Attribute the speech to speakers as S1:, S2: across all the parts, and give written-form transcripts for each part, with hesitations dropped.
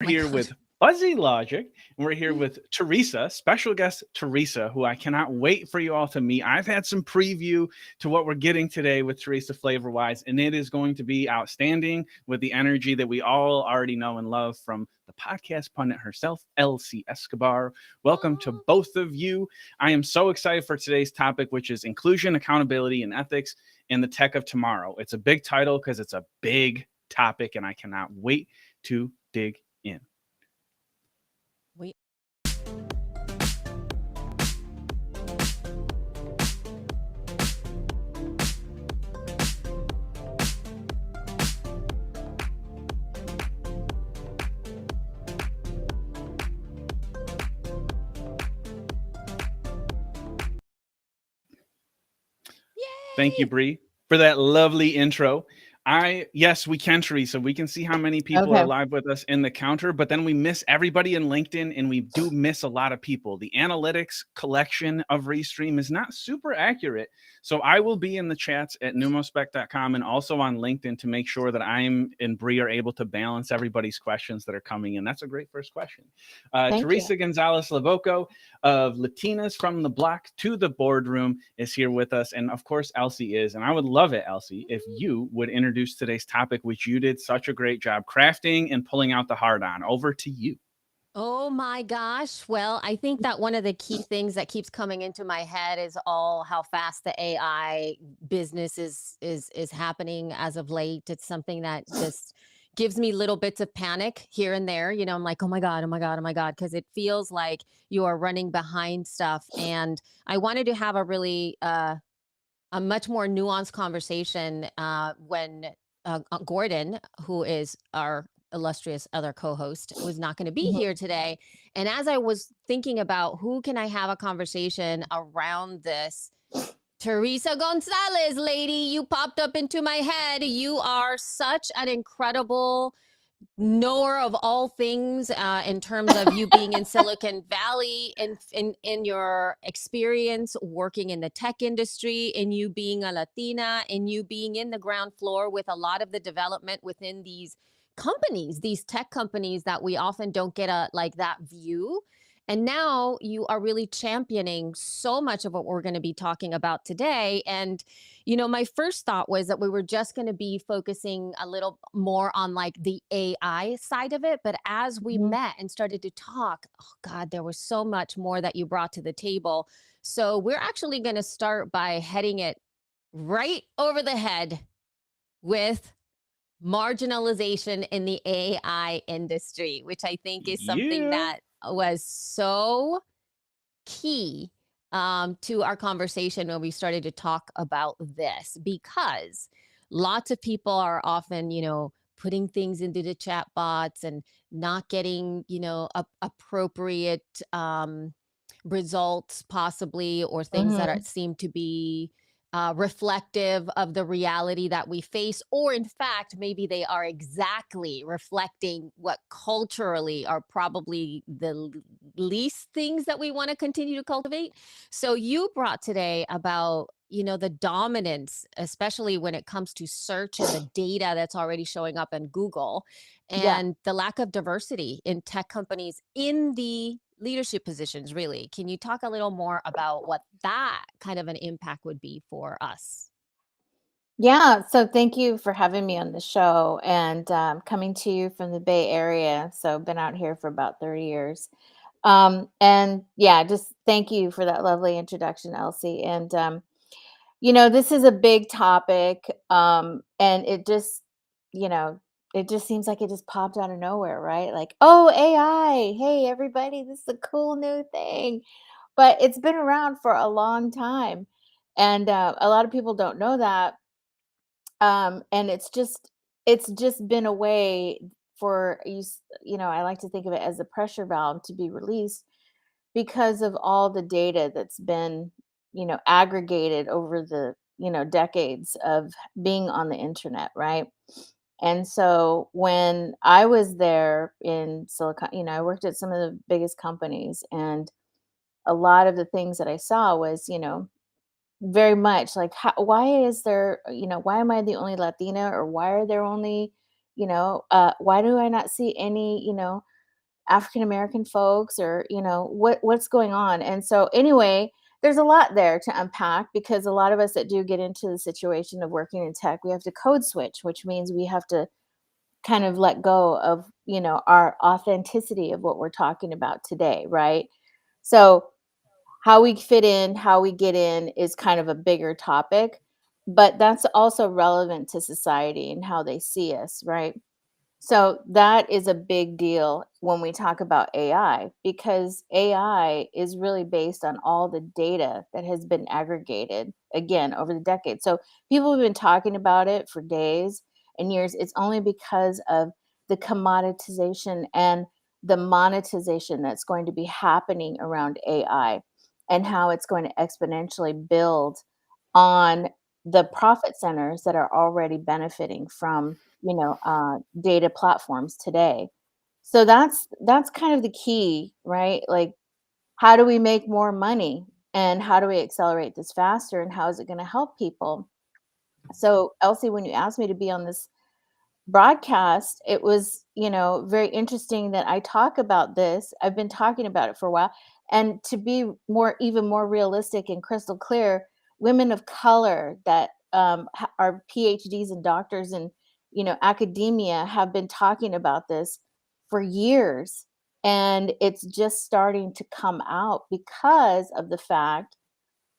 S1: Oh my
S2: Here
S1: God.
S2: with Fuzzy Logic, and we're here with Teresa, special guest Teresa, who I cannot wait for you all to meet. I've had some preview to what we're getting today with Teresa flavor wise, and it is going to be outstanding with the energy that we all already know and love from the podcast pundit herself, LC Escobar. Welcome to
S1: Oh,
S2: both of you. I am so excited for today's topic, which is inclusion, accountability, and ethics in the tech of tomorrow. It's a big title because it's a big topic, and I cannot wait to dig in.
S1: we
S2: Thank you,
S1: yay.
S2: Bree, for that lovely intro. Yes, we can, Teresa. We can see how many people are
S3: Okay.
S2: live with us in the counter, but then we miss everybody in LinkedIn, and we do miss a lot of people. The analytics collection of Restream is not super accurate. So I will be in the chats at numospec.com and also on LinkedIn to make sure that I'm and Bree are able to balance everybody's questions that are coming in. That's a great first question.
S3: Thank you.
S2: Teresa Gonzalez Lavoco of Latinas from the Block to the Boardroom is here with us. And of course, Elsie is. And I would love it, Elsie, if you would introduce today's topic, which you did such a great job crafting and pulling out the hard on. Over to you.
S1: Oh my gosh. Well, I think that one of the key things that keeps coming into my head is all how fast the AI business is happening as of late. It's something that just gives me little bits of panic here and there. I'm like, oh my God, oh my God, oh my God, because it feels like you are running behind stuff. And I wanted to have a much more nuanced conversation when Gordon, who is our illustrious other co-host, was not going to be
S3: Mhm.
S1: here today. And as I was thinking about who can I have a conversation around this, Teresa Gonzalez, lady, you popped up into my head. You are such an incredible knower of all things in terms of you being in Silicon Valley and in your experience working in the tech industry, and you being a Latina, and you being in the ground floor with a lot of the development within these companies, these tech companies that we often don't get a like that view. And now you are really championing so much of what we're going to be talking about today. And my first thought was that we were just going to be focusing a little more on like the AI side of it. But as we
S3: Mhm.
S1: met and started to talk, oh God, there was so much more that you brought to the table. So we're actually going to start by heading it right over the head with marginalization in the AI industry, which I think is something
S2: Yeah.
S1: that was so key to our conversation when we started to talk about this, because lots of people are often, putting things into the chat bots and not getting, appropriate results, possibly, or things that
S3: Mhm.
S1: seem to be reflective of the reality that we face, or in fact, maybe they are exactly reflecting what culturally are probably the least things that we want to continue to cultivate. So you brought today about the dominance, especially when it comes to search and the data that's already showing up in Google,
S3: Yeah.
S1: and the lack of diversity in tech companies in the leadership positions. Really, can you talk a little more about what that kind of an impact would be for us?
S3: Yeah. So thank you for having me on the show and coming to you from the Bay Area. So been out here for about 30 years. And yeah, just thank you for that lovely introduction, Elsie. And this is a big topic. And you know, it just seems like it just popped out of nowhere, right? Like, oh, AI, hey everybody, this is a cool new thing. But it's been around for a long time. And a lot of people don't know that. And it's just been a way for I like to think of it as a pressure valve to be released because of all the data that's been aggregated over the decades of being on the internet, right? And so when I was there in Silicon, I worked at some of the biggest companies, and a lot of the things that I saw was very much like, why is there, why am I the only Latina, or why are there only, Why do I not see any, African American folks, or what's going on? And so anyway, there's a lot there to unpack, because a lot of us that do get into the situation of working in tech, we have to code switch, which means we have to kind of let go of, our authenticity of what we're talking about today, right? So how we fit in, how we get in is kind of a bigger topic, but that's also relevant to society and how they see us, right? So that is a big deal when we talk about AI, because AI is really based on all the data that has been aggregated again over the decades. So people have been talking about it for days and years. It's only because of the commoditization and the monetization that's going to be happening around AI, and how it's going to exponentially build on the profit centers that are already benefiting from data platforms today. So that's kind of the key, right? Like, how do we make more money, and how do we accelerate this faster, and how is it going to help people? So Elsie, when you asked me to be on this broadcast, it was, very interesting that I talk about this. I've been talking about it for a while. And to be even more realistic and crystal clear, women of color that are PhDs and doctors and, academia have been talking about this for years. And it's just starting to come out because of the fact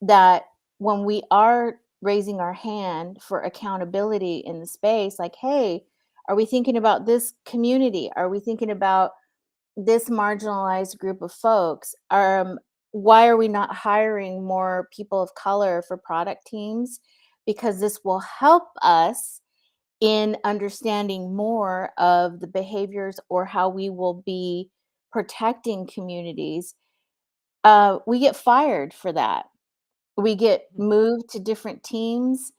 S3: that when we are raising our hand for accountability in the space, like, hey, are we thinking about this community? Are we thinking about this marginalized group of folks? Why are we not hiring more people of color for product teams? Because this will help us in understanding more of the behaviors, or how we will be protecting communities. We get fired for that. We get moved to different teams,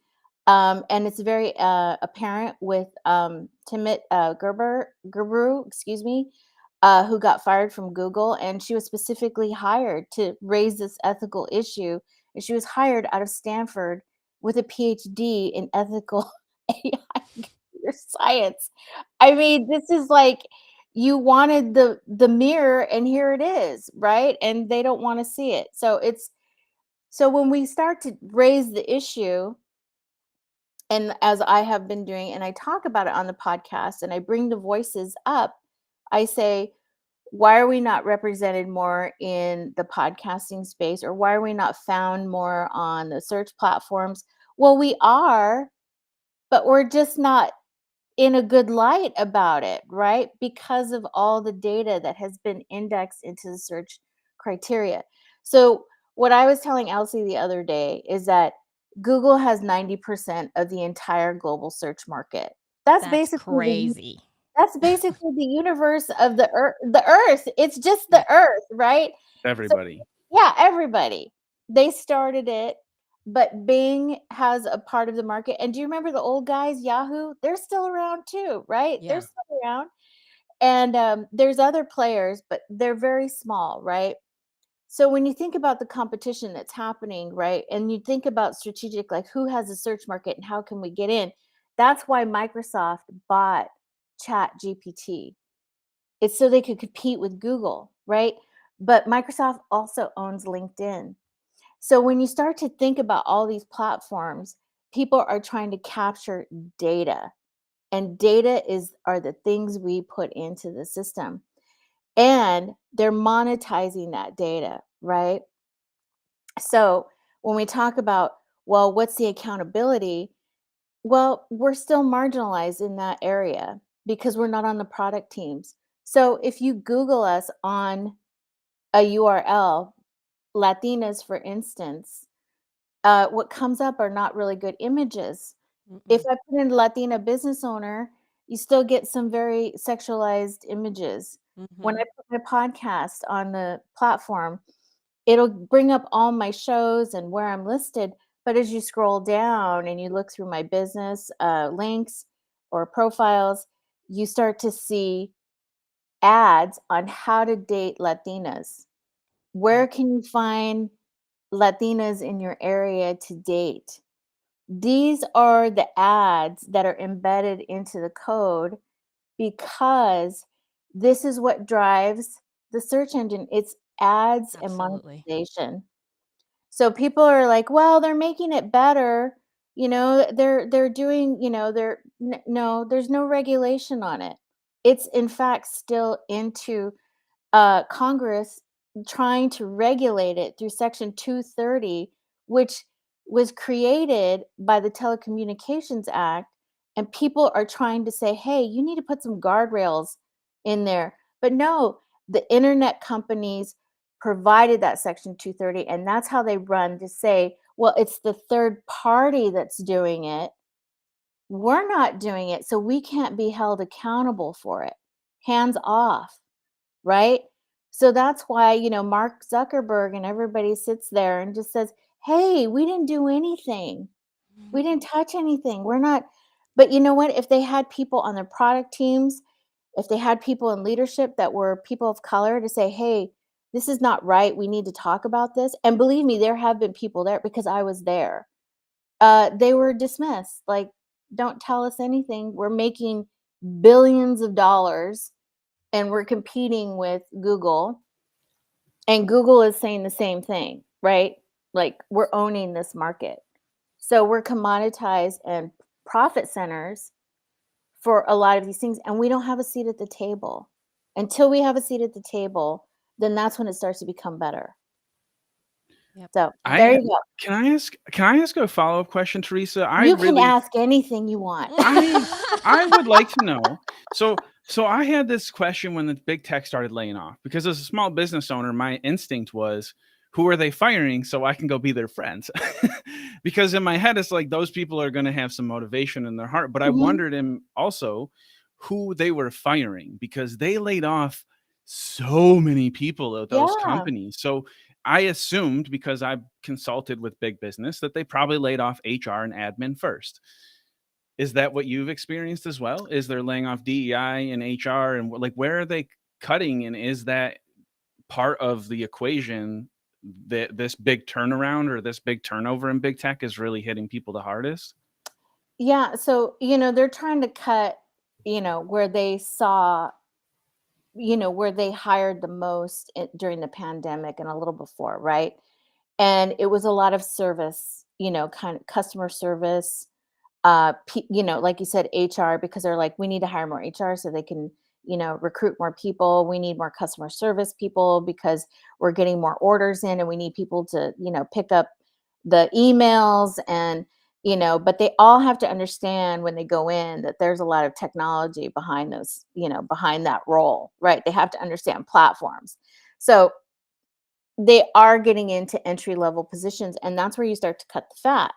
S3: and it's very apparent with Timit Gerbru, excuse me, who got fired from Google, and she was specifically hired to raise this ethical issue. And she was hired out of Stanford with a PhD in ethical AI computer science. I mean, this is like, you wanted the mirror, and here it is, right? And they don't want to see it. So when we start to raise the issue, and as I have been doing, and I talk about it on the podcast, and I bring the voices up, I say, why are we not represented more in the podcasting space? Or why are we not found more on the search platforms? Well, we are, but we're just not in a good light about it, right? Because of all the data that has been indexed into the search criteria. So, what I was telling Elsie the other day is that Google has 90% of the entire global search market. That's
S1: That's
S3: basically
S1: crazy.
S3: the universe of the earth. The earth. It's just the earth, right? So
S2: Everybody.
S3: yeah, everybody. They started it, but Bing has a part of the market. And do you remember the old guys, Yahoo? They're still around too, right? They're
S1: Yeah.
S3: still around. And there's other players, but they're very small, right? So when you think about the competition that's happening, right, and you think about strategic, like, who has a search market and how can we get in? That's why Microsoft bought Chat GPT. It's so they could compete with Google, right? But Microsoft also owns LinkedIn. So when you start to think about all these platforms, people are trying to capture data, and data are the things we put into the system, and they're monetizing that data, right? So when we talk about, well, what's the accountability? Well, we're still marginalized in that area because we're not on the product teams. So if you Google us on a URL, Latinas, for instance, what comes up are not really good images. If
S1: Mm-mm.
S3: I put in Latina business owner, you still get some very sexualized images. When I
S1: Mhm.
S3: put my podcast on the platform, it'll bring up all my shows and where I'm listed. But as you scroll down and you look through my business links or profiles, you start to see ads on how to date Latinas. Where can you find Latinas in your area to date? These are the ads that are embedded into the code, because this is what drives the search engine. It's ads and
S1: Absolutely.
S3: monetization. So people are like, well, they're making it better. They're doing, no, there's no regulation on it. It's in fact still into Congress trying to regulate it through Section 230, which was created by the Telecommunications Act. And people are trying to say, hey, you need to put some guardrails in there. But no, the internet companies provided that Section 230, and that's how they run to say, well, it's the third party that's doing it. We're not doing it, so we can't be held accountable for it. Hands off. Right? So that's why, Mark Zuckerberg and everybody sits there and just says, hey, we didn't do anything. We didn't touch anything. We're not. But you know what? If they had people on their product teams, if they had people in leadership that were people of color to say, hey, this is not right. We need to talk about this. And believe me, there have been people there because I was there. They were dismissed. Like, don't tell us anything. We're making billions of dollars and we're competing with Google, and Google is saying the same thing, right? Like, we're owning this market. So we're commoditized and profit centers for a lot of these things, and we don't have a seat at the table. Until we have a seat at the table, then that's when it starts to become better.
S1: Yep.
S3: So there
S2: I
S3: you go.
S2: can I ask a follow-up question, Teresa?
S3: You can ask anything you want.
S2: I would like to know. So I had this question when the big tech started laying off, because as a small business owner, my instinct was, who are they firing so I can go be their friends? Because in my head, it's like those people are going to have some motivation in their heart. But I
S3: Mhm.
S2: wondered also who they were firing, because they laid off so many people at those
S3: Yeah.
S2: companies. So I assumed, because I've consulted with big business, that they probably laid off HR and admin first. Is that what you've experienced as well? Is they're laying off DEI and HR, and like, where are they cutting? And is that part of the equation that this big turnaround or this big turnover in big tech is really hitting people the hardest?
S3: Yeah. So, they're trying to cut, where they saw, where they hired the most during the pandemic and a little before, right? And it was a lot of service, kind of customer service, like you said, HR, because they're like, we need to hire more HR so they can, recruit more people. We need more customer service people because we're getting more orders in and we need people to, pick up the emails and, but they all have to understand when they go in that there's a lot of technology behind those, behind that role, right? They have to understand platforms. So they are getting into entry level positions, and that's where you start to cut the fat.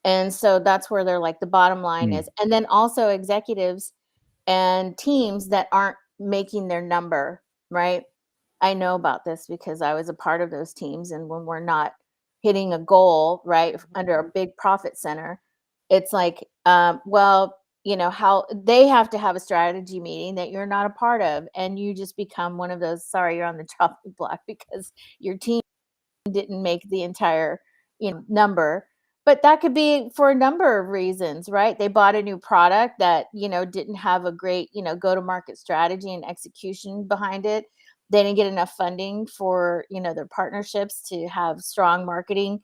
S3: And so that's where they're like, the bottom line
S2: Mm.
S3: is, and then also executives and teams that aren't making their number, right? I know about this because I was a part of those teams. And when we're not hitting a goal, right, under a big profit center, it's like, well, how they have to have a strategy meeting that you're not a part of. And you just become one of those, sorry, you're on the chopping block because your team didn't make the entire, number. But that could be for a number of reasons, right? They bought a new product that, didn't have a great, go to market strategy and execution behind it. They didn't get enough funding for, their partnerships to have strong marketing,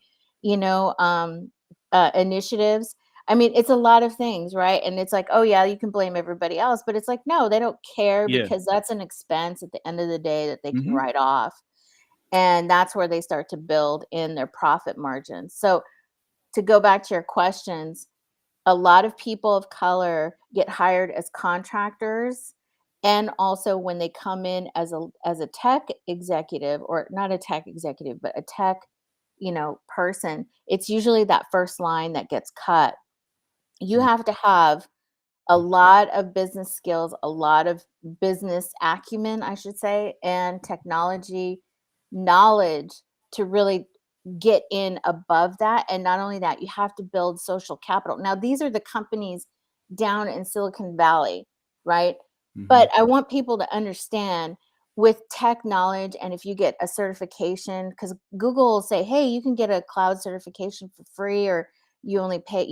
S3: initiatives. I mean, it's a lot of things, right? And it's like, oh yeah, you can blame everybody else, but it's like, no, they don't care,
S2: Yeah.
S3: because that's an expense at the end of the day that they can
S2: Hmm.
S3: write off. And that's where they start to build in their profit margins. So to go back to your questions, a lot of people of color get hired as contractors, and also when they come in as a tech executive, or not a tech executive, but a tech, person, it's usually that first line that gets cut. You have to have a lot of business skills, a lot of business acumen, I should say, and technology knowledge to really get in above that. And not only that, you have to build social capital. Now, these are the companies down in Silicon Valley, right?
S2: Hmm.
S3: But I want people to understand, with tech knowledge, and if you get a certification, because Google will say, hey, you can get a cloud certification for free, or you only pay,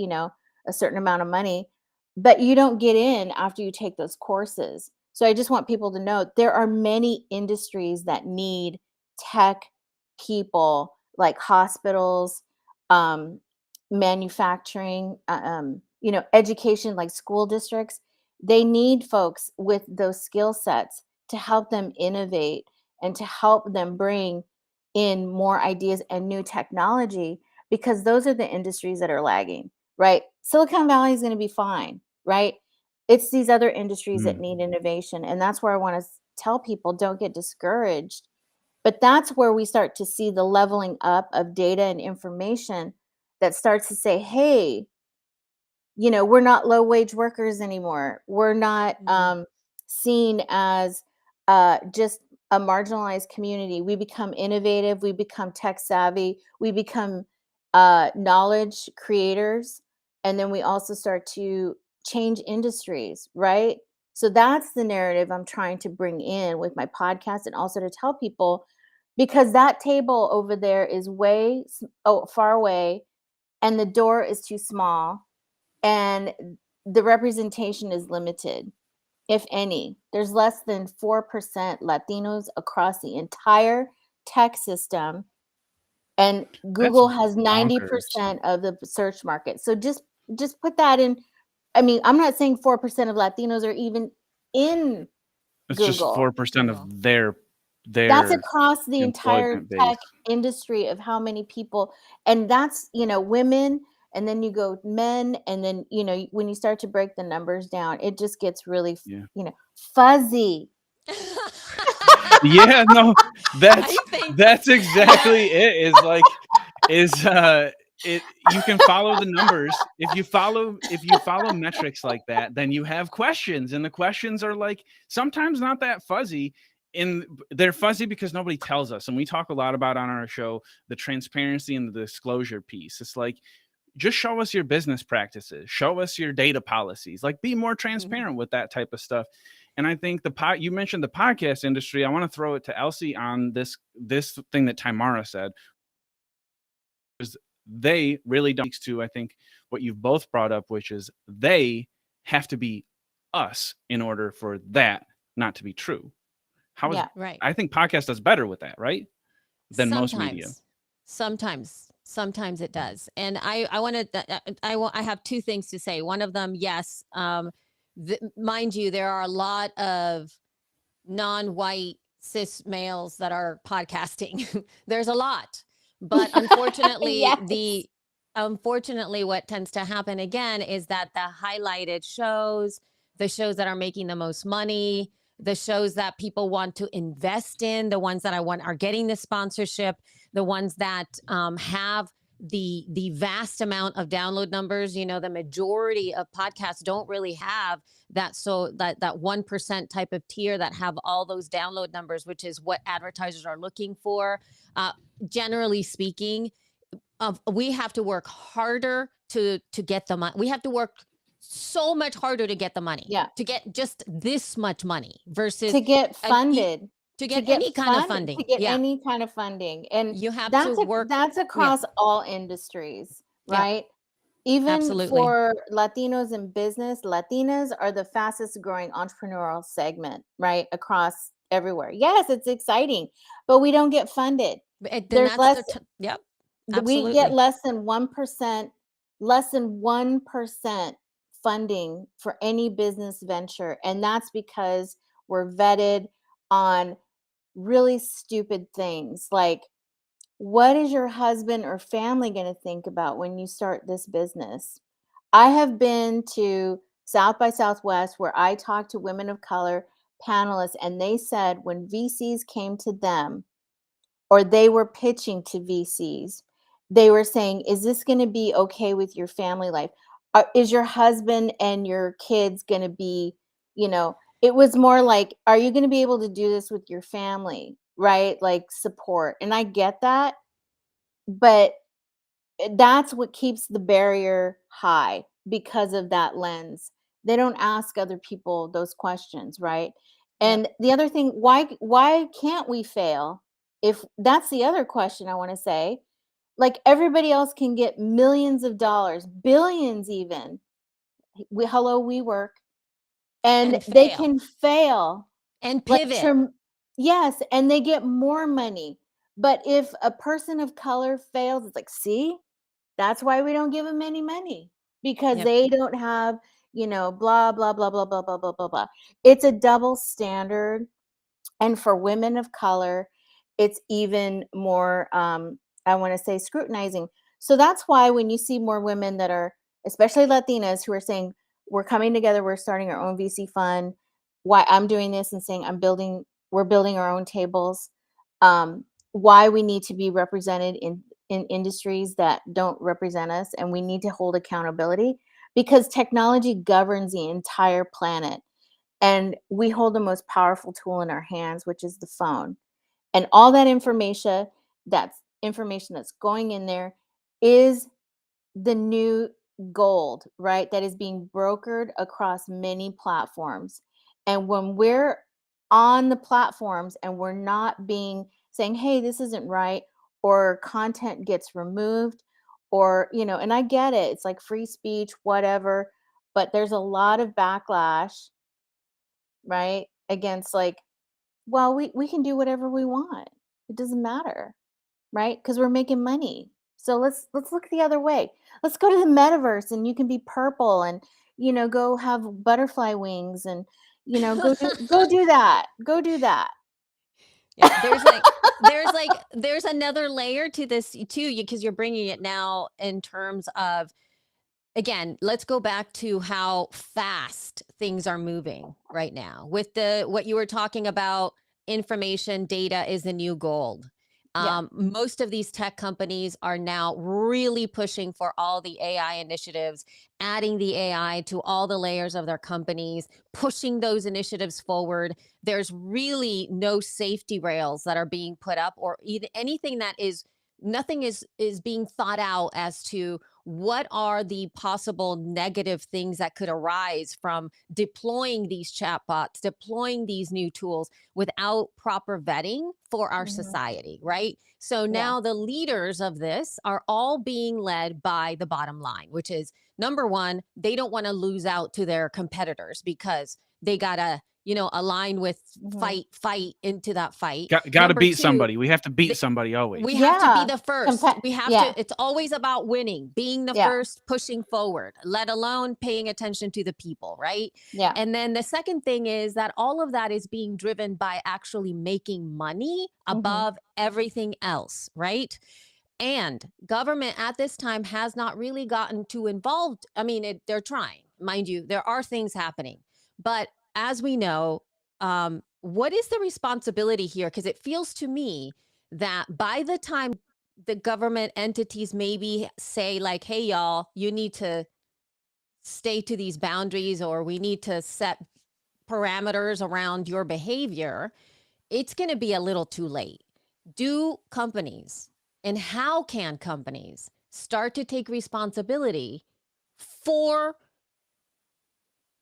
S3: a certain amount of money. but you don't get in after you take those courses. So I just want people to know there are many industries that need tech people, like hospitals, um, manufacturing, education, like school districts. They need folks with those skill sets to help them innovate and to help them bring in more ideas and new technology, because those are the industries that are lagging, right? Silicon Valley is going to be fine, right? It's these other industries that
S2: Mm.
S3: need innovation. And that's where I want to tell people, don't get discouraged. But that's where we start to see the leveling up of data and information that starts to say, hey, we're not low wage workers anymore. We're not seen as just a marginalized community. We become innovative. We become tech savvy. We become knowledge creators. And then we also start to change industries, right? So that's the narrative I'm trying to bring in with my podcast, and also to tell people, because that table over there is far away, and the door is too small, and the representation is limited, if any. There's less than 4% Latinos across the entire tech system, and
S2: That's
S3: Google has
S2: bonkers.
S3: 90% of the search market. So just put that in. I mean, I'm not saying 4% of Latinos are even in
S2: It's just
S3: Google.
S2: 4% of
S3: That's
S2: their
S3: across the entire
S2: employment base.
S3: tech industry of how many people, and that's, women, and then you go men, and then, when you start to break the numbers down, it just gets really,
S2: Yeah.
S3: fuzzy.
S2: Yeah, no,
S1: I think
S2: that's exactly it. You can follow the numbers. If you follow metrics like that, then you have questions, and the questions are like sometimes not that fuzzy. They're fuzzy because nobody tells us, and we talk a lot about on our show the transparency and the disclosure piece. It's like, just show us your business practices, show us your data policies, like be more transparent with that type of stuff. And I think you mentioned the podcast industry. I want to throw it to Elsie on this thing that Tamara said. They really don't speak to, I think, what you've both brought up, which is they have to be us in order for that not to be true.
S3: Yeah.
S1: right.
S2: I think podcast does better with that, right? Than most media.
S1: Sometimes it does. And I want to I have two things to say. One of them, yes, mind you, there are a lot of non-white cis males that are podcasting. There's a lot. But unfortunately,
S3: Yes.
S1: unfortunately what tends to happen again is that the highlighted shows, the shows that are making the most money, the shows that people want to invest in, the ones that are getting the sponsorship, the ones that have the vast amount of download numbers. The majority of podcasts don't really have that, so that 1% type of tier that have all those download numbers, which is what advertisers are looking for. Generally speaking, we have to work harder to get the money. We have to work so much harder to get the money.
S3: Yeah.
S1: To get just this much money versus
S3: To get funded.
S1: to get any kind of funding.
S3: To get
S1: Yeah.
S3: any kind of funding. And
S1: You have to work.
S3: that's
S1: Yeah.
S3: across all industries,
S1: Yeah.
S3: right? Even
S1: Absolutely.
S3: for Latinos in business, Latinas are the fastest growing entrepreneurial segment, right? Across everywhere. Yes, it's exciting, but we don't get funded.
S1: Then
S3: There's
S1: that's
S3: less,
S1: yep.
S3: we get
S1: Absolutely.
S3: less than 1% funding for any business venture. And that's because we're vetted on really stupid things like, what is your husband or family going to think about when you start this business? I have been to South by Southwest where I talked to women of color panelists, and they said when VCs came to them or they were pitching to VCs, they were saying, is this going to be okay with your family life? Is your husband and your kids going to be, it was more like, are you going to be able to do this with your family? Right? Like support. And I get that, but that's what keeps the barrier high because of that lens. They don't ask other people those questions, right?
S1: Yep.
S3: And the other thing, why can't we fail? If that's the other question I want to say, like everybody else can get millions of dollars, billions even. we work, and
S1: And
S3: they
S1: fail
S3: can fail.
S1: and
S3: Like,
S1: pivot.
S3: yes, and they get more money. But if a person of color fails, it's like, see, that's why we don't give them any money, because
S1: Yep.
S3: they don't have, blah, blah, blah, blah, blah, blah, blah, blah, blah. It's a double standard. And for women of color, it's even more, I want to say, scrutinizing. So that's why when you see more women that are, especially Latinas, who are saying, we're coming together, we're starting our own VC fund, why I'm doing this and saying we're building our own tables, why we need to be represented in industries that don't represent us, and we need to hold accountability, because technology governs the entire planet. And we hold the most powerful tool in our hands, which is the phone. And all that information that's going in there is the new gold, right? That is being brokered across many platforms. And when we're on the platforms and we're not being saying, hey, this isn't right, or content gets removed, or, and I get it, it's like free speech, whatever, but there's a lot of backlash, right? Against, like, well, we can do whatever we want. It doesn't matter, right? Because we're making money. So let's look the other way. Let's go to the metaverse, and you can be purple, and go have butterfly wings, and go do that. Go do that.
S1: Yeah, there's another layer to this too, because you're bringing it now in terms of, again, let's go back to how fast things are moving right now with what you were talking about. Information data is the new gold.
S3: Yeah.
S1: Most of these tech companies are now really pushing for all the AI initiatives, adding the AI to all the layers of their companies, pushing those initiatives forward. There's really no safety rails that are being put up, or even anything that is, nothing is being thought out as to what are the possible negative things that could arise from deploying these chatbots, deploying these new tools without proper vetting for our society, right? So now the leaders of this are all being led by the bottom line, which is, number one, they don't want to lose out to their competitors, because they got to, align with fight into that fight.
S2: Got to
S1: Number
S2: beat
S1: two,
S2: somebody. We have to beat somebody always.
S1: we have to be
S3: Yeah.
S1: the first. We have
S3: Yeah.
S1: to, it's always about winning, being the
S3: Yeah.
S1: first, pushing forward, let alone paying attention to the people, right?
S3: Yeah.
S1: And then the second thing is that all of that is being driven by actually making money above everything else, right? And government at this time has not really gotten too involved. I mean, they're trying, mind you, there are things happening. But as we know, what is the responsibility here? Because it feels to me that by the time the government entities maybe say, like, hey, y'all, you need to stay to these boundaries, or we need to set parameters around your behavior, it's going to be a little too late. Do companies, and how can companies start to take responsibility for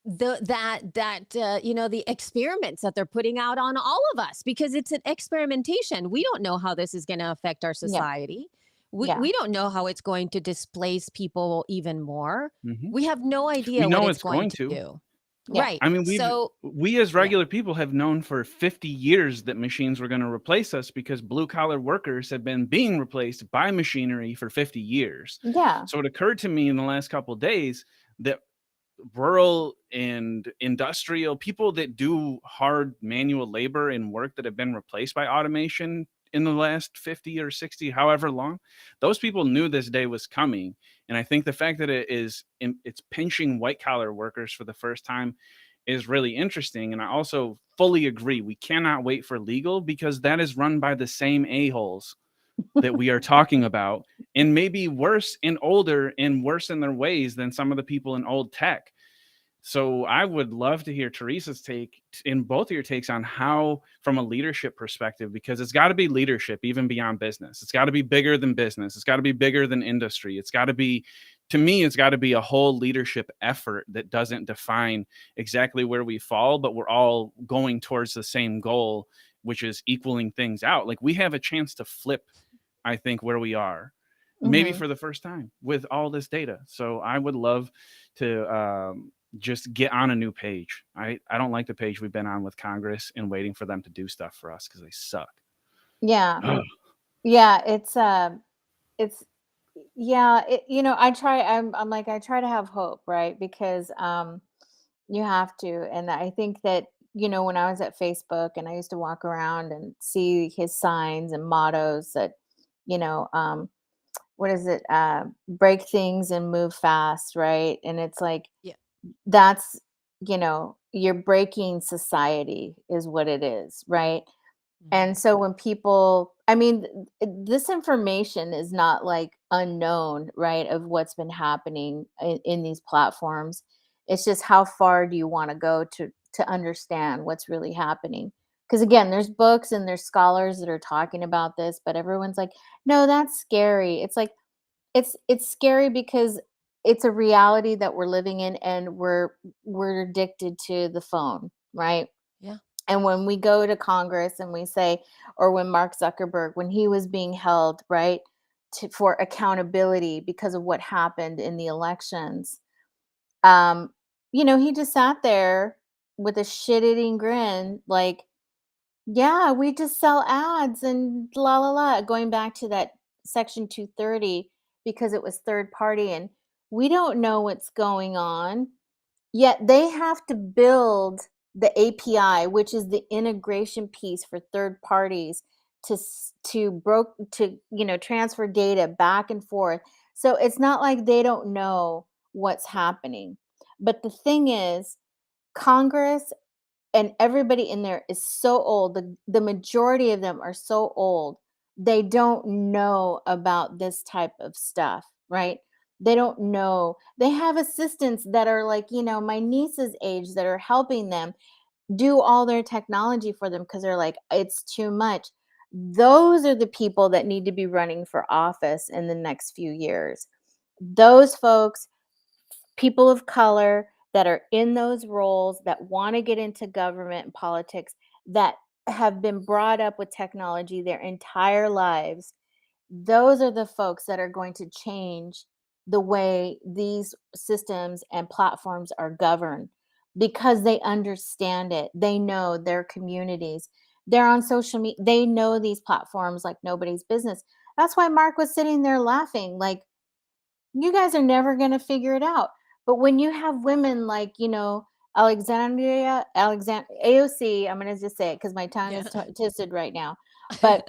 S1: the experiments that they're putting out on all of us? Because it's an experimentation. We don't know how this is going to affect our society. We don't know how it's going to displace people even more. We have no idea what it's going to do.
S3: Yeah.
S1: Right.
S2: I mean,
S1: So
S2: we as regular people have known for 50 years that machines were going to replace us, because blue collar workers have been being replaced by machinery for 50 years.
S3: Yeah.
S2: So it occurred to me in the last couple of days that rural and industrial people that do hard manual labor and work that have been replaced by automation in the last 50 or 60, however long, those people knew this day was coming. And I think the fact that it's pinching white collar workers for the first time is really interesting. And I also fully agree, we cannot wait for legal, because that is run by the same a-holes that we are talking about, and maybe worse and older and worse in their ways than some of the people in old tech. So I would love to hear Teresa's take, in both of your takes, on how, from a leadership perspective, because it's got to be leadership even beyond business. It's got to be bigger than business. It's got to be bigger than industry. It's got to be, to me, it's got to be a whole leadership effort that doesn't define exactly where we fall, but we're all going towards the same goal, which is equaling things out. Like, we have a chance to flip, I think, where we are. maybe
S3: Mhm.
S2: for the first time with all this data. So I would love to just get on a new page. I don't like the page we've been on with Congress and waiting for them to do stuff for us because they suck.
S3: Yeah.
S2: Ugh.
S3: Yeah, it's yeah, I try I'm like I try to have hope, right? Because you have to. And I think that, when I was at Facebook and I used to walk around and see his signs and mottos that, you know, what is it? Break things and move fast, right? And it's like
S1: Yeah.
S3: that's, you're breaking society is what it is, right?
S1: Mhm.
S3: And so when people, I mean, this information is not like unknown, right, of what's been happening in these platforms. It's just how far do you want to go to understand what's really happening? Because again, there's books and there's scholars that are talking about this, but everyone's like, no, that's scary. It's like it's scary because it's a reality that we're living in, and we're addicted to the phone, right?
S1: Yeah.
S3: And when we go to Congress and we say, or when Mark Zuckerberg, when he was being held, right, for accountability because of what happened in the elections, um, he just sat there with a shit-eating grin, like, yeah, we just sell ads and la la la, going back to that Section 230 because it was third party, and we don't know what's going on. Yet they have to build the API, which is the integration piece for third parties to transfer data back and forth. So it's not like they don't know what's happening. But the thing is, Congress and everybody in there is so old. The majority of them are so old. They don't know about this type of stuff, right? They don't know. They have assistants that are like, my niece's age that are helping them do all their technology for them because they're like, it's too much. Those are the people that need to be running for office in the next few years. Those folks, people of color that are in those roles, that want to get into government and politics, that have been brought up with technology their entire lives, those are the folks that are going to change the way these systems and platforms are governed because they understand it. They know their communities. They're on social media. They know these platforms like nobody's business. That's why Mark was sitting there laughing, like, you guys are never going to figure it out. But when you have women like, Alexandria AOC, I'm going to just say it because my tongue
S1: Yeah.
S3: is twisted right now. But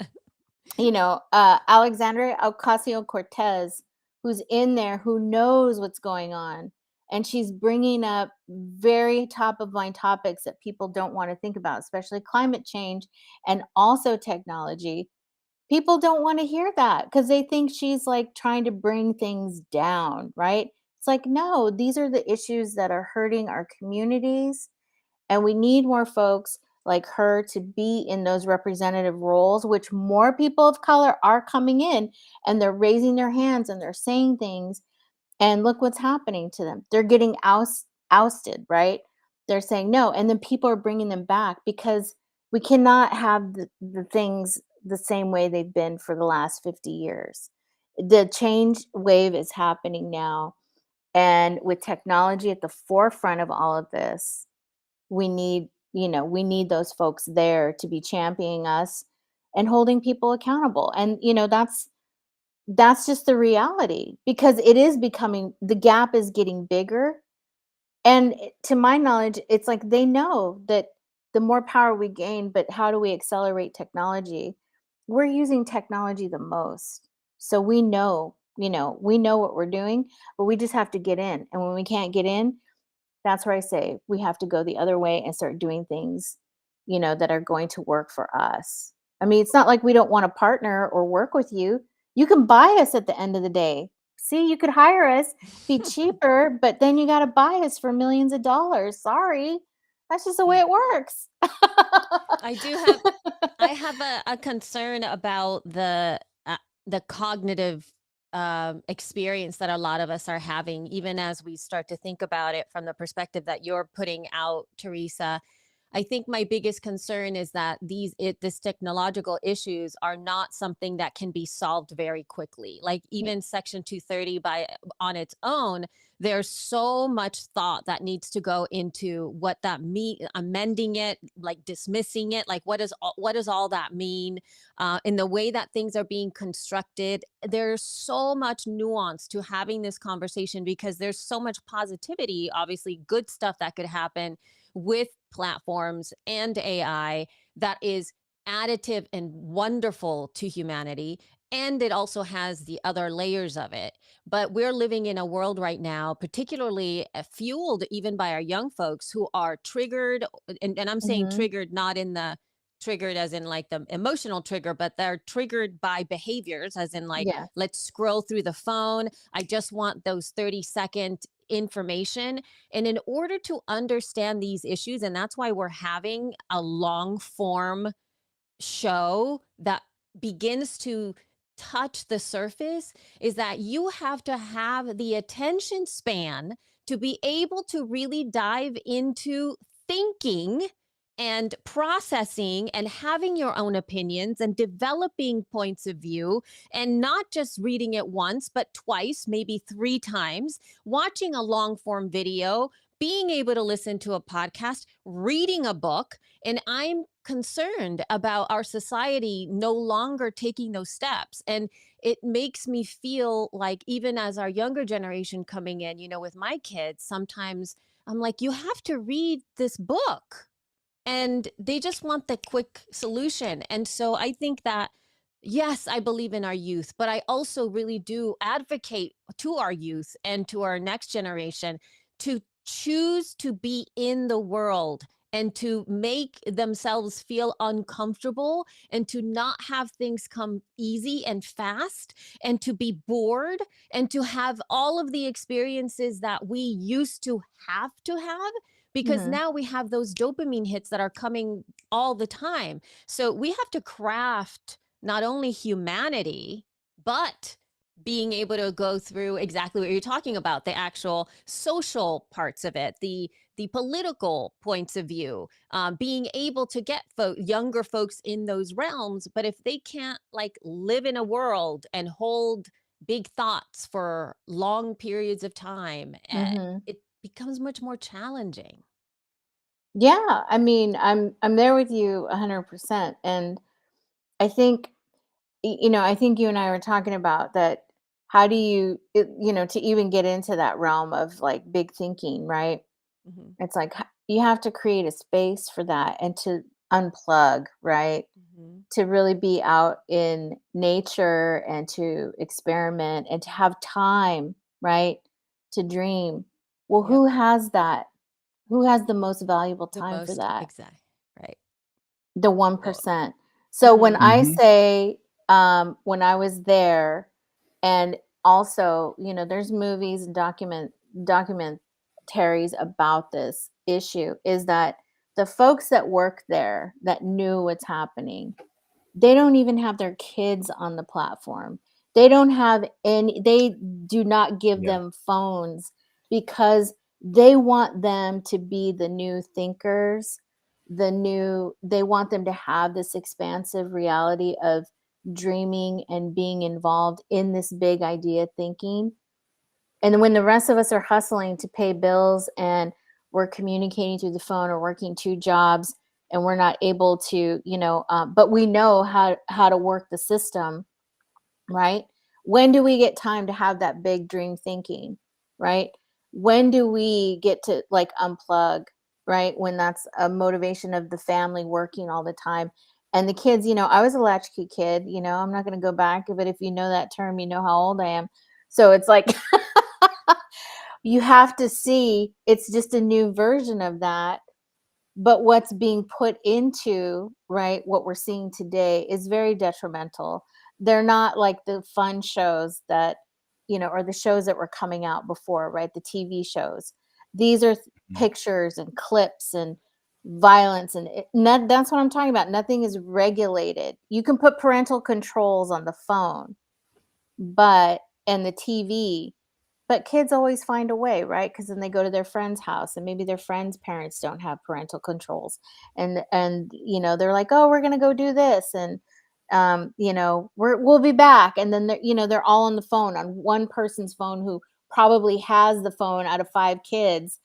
S3: Alexandria Ocasio-Cortez, who's in there, who knows what's going on, and she's bringing up very top of mind topics that people don't want to think about, especially climate change and also technology. People don't want to hear that because they think she's like trying to bring things down, right? It's like, no, these are the issues that are hurting our communities, and we need more folks like her to be in those representative roles, which more people of color are coming in, and they're raising their hands and they're saying things. And look what's happening to them. They're getting ousted, right? They're saying no. And then people are bringing them back because we cannot have the things the same way they've been for the last 50 years. The change wave is happening now. And with technology at the forefront of all of this, we need those folks there to be championing us and holding people accountable. And that's just the reality, because it is becoming, the gap is getting bigger. And to my knowledge, it's like they know that the more power we gain, but how do we accelerate technology? We're using technology the most. So we know what we're doing, but we just have to get in. And when we can't get in, that's where I say we have to go the other way and start doing things, that are going to work for us. I mean, it's not like we don't want to partner or work with you. You can buy us at the end of the day. See, you could hire us, be cheaper, but then you got to buy us for millions of dollars. Sorry. That's just the way
S1: Yeah.
S3: it works.
S1: I do have I have a concern about the cognitive experience that a lot of us are having, even as we start to think about it from the perspective that you're putting out, Teresa. I think my biggest concern is that this technological issues are not something that can be solved very quickly. Like even Section 230 on its own, there's so much thought that needs to go into what that mean, amending it, like dismissing it, like what does all that mean, in the way that things are being constructed. There's so much nuance to having this conversation because there's so much positivity, obviously good stuff that could happen with platforms and AI that is additive and wonderful to humanity. And it also has the other layers of it. But we're living in a world right now, particularly fueled even by our young folks who are triggered. And I'm saying
S3: Mhm.
S1: triggered, not in the triggered as in like the emotional trigger, but they're triggered by behaviors, as in like,
S3: Yeah.
S1: let's scroll through the phone. I just want those 30-second information. And in order to understand these issues, and that's why we're having a long form show that begins to touch the surface, is that you have to have the attention span to be able to really dive into thinking and processing and having your own opinions and developing points of view, and not just reading it once but twice, maybe 3 times, watching a long form video, being able to listen to a podcast, reading a book. And I'm concerned about our society no longer taking those steps. And it makes me feel like, even as our younger generation coming in, with my kids, sometimes I'm like, you have to read this book. And they just want the quick solution. And so I think that, yes, I believe in our youth, but I also really do advocate to our youth and to our next generation to choose to be in the world and to make themselves feel uncomfortable, and to not have things come easy and fast, and to be bored, and to have all of the experiences that we used to have, because
S3: Mhm.
S1: now we have those dopamine hits that are coming all the time. So we have to craft not only humanity, but being able to go through exactly what you're talking about, the actual social parts of it, the political points of view, being able to get younger folks in those realms. But if they can't like live in a world and hold big thoughts for long periods of time,
S3: Mhm.
S1: it becomes much more challenging.
S3: Yeah, I mean, I'm there with you 100%. And I think I think you and I were talking about that. How do you to even get into that realm of like big thinking, right?
S1: Mhm.
S3: It's like you have to create a space for that and to unplug, right?
S1: Mhm.
S3: To really be out in nature and to experiment and to have time, right? To dream. Well,
S1: Yep.
S3: who has that? Who has the most valuable
S1: The
S3: time for
S1: most
S3: that?
S1: exact. Right.
S3: The
S1: Well.
S3: 1%. So when
S1: Mhm.
S3: I
S2: Hmm.
S3: say, when I was there, and also, there's movies and documentaries about this issue, is that the folks that work there that knew what's happening, they don't even have their kids on the platform. They do not give
S2: Yeah.
S3: them phones because they want them to be the new thinkers, they want them to have this expansive reality of dreaming and being involved in this big idea thinking. And when the rest of us are hustling to pay bills and we're communicating through the phone or working 2 jobs, and we're not able to, but we know how to work the system, right? When do we get time to have that big dream thinking, right? When do we get to like unplug, right? When that's a motivation of the family working all the time. And the kids, I was a latchkey kid, I'm not going to go back, but if you know that term, you know how old I am. So it's like, you have to see it's just a new version of that. But what's being put into, right, what we're seeing today is very detrimental. They're not like the fun shows that, or the shows that were coming out before, right? The TV shows. These are pictures and clips and violence, and that's what I'm talking about. Nothing is regulated. You can put parental controls on the phone, but and the TV, but kids always find a way, right? Because then they go to their friend's house and maybe their friend's parents don't have parental controls, and they're like, oh, we're gonna go do this, and we'll be back, and then they're all on the phone, on one person's phone who probably has the phone out of 5 kids,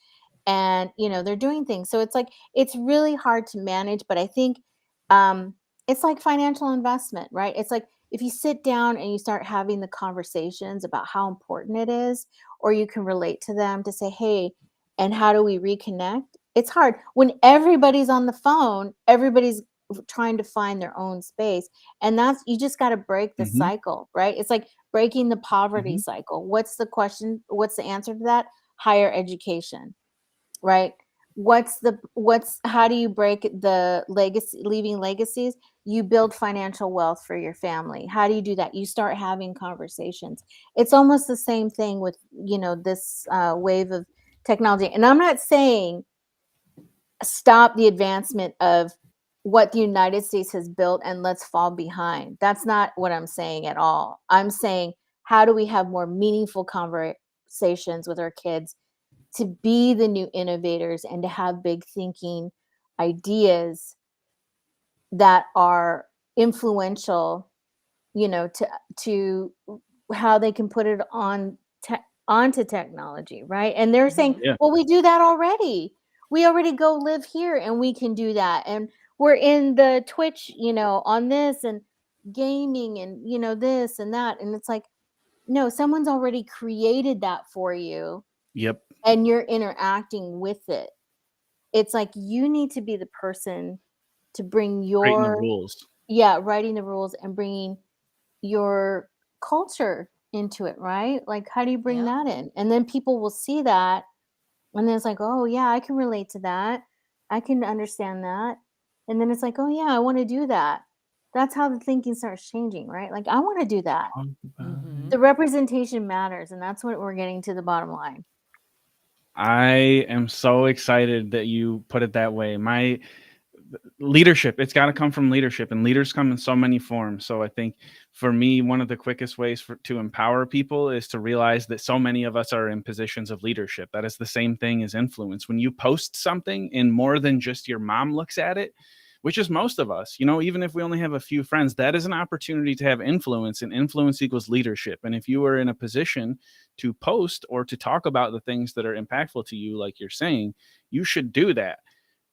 S3: and they're doing things. So it's like, it's really hard to manage, but I think it's like financial investment, right? It's like, if you sit down and you start having the conversations about how important it is, or you can relate to them to say, hey, and how do we reconnect? It's hard when everybody's on the phone, everybody's trying to find their own space, and that's, you just got to break the
S2: Hmm.
S3: cycle, right? It's like breaking the poverty
S2: Hmm.
S3: cycle. What's the question? What's the answer to that? Higher education, right? What's how do you break the legacy, leaving legacies? You build financial wealth for your family. How do you do that? You start having conversations. It's almost the same thing with this wave of technology. And I'm not saying stop the advancement of what the United States has built and let's fall behind. That's not what I'm saying at all. I'm saying, how do we have more meaningful conversations with our kids to be the new innovators and to have big thinking ideas that are influential, to how they can put it onto technology, right? And they're saying,
S1: Mhm.
S2: Yeah.
S3: well, we do that already. We already go live here and we can do that. And we're in the Twitch, on this, and gaming, and this and that. And it's like, no, someone's already created that for you
S2: Yep.
S3: and you're interacting with it. It's like, you need to be the person to bring
S2: Creating the
S3: your,
S2: rules.
S3: writing the rules and bringing your culture into it, right? Like, how do you bring
S1: Yep.
S3: that in? And then people will see that, and then it's like, oh yeah, I can relate to that. I can understand that. And then it's like, oh yeah, I want to do that. That's how the thinking starts changing, right? Like, I want to do that.
S2: Talk about it.
S3: The representation matters, and that's what we're getting to the bottom line.
S2: I am so excited that you put it that way. My leadership, it's got to come from leadership, and leaders come in so many forms. So I think for me, one of the quickest ways to empower people is to realize that so many of us are in positions of leadership. That is the same thing as influence. When you post something and more than just your mom looks at it, which is most of us, even if we only have a few friends, that is an opportunity to have influence, and influence equals leadership. And if you are in a position to post or to talk about the things that are impactful to you, like you're saying, you should do that.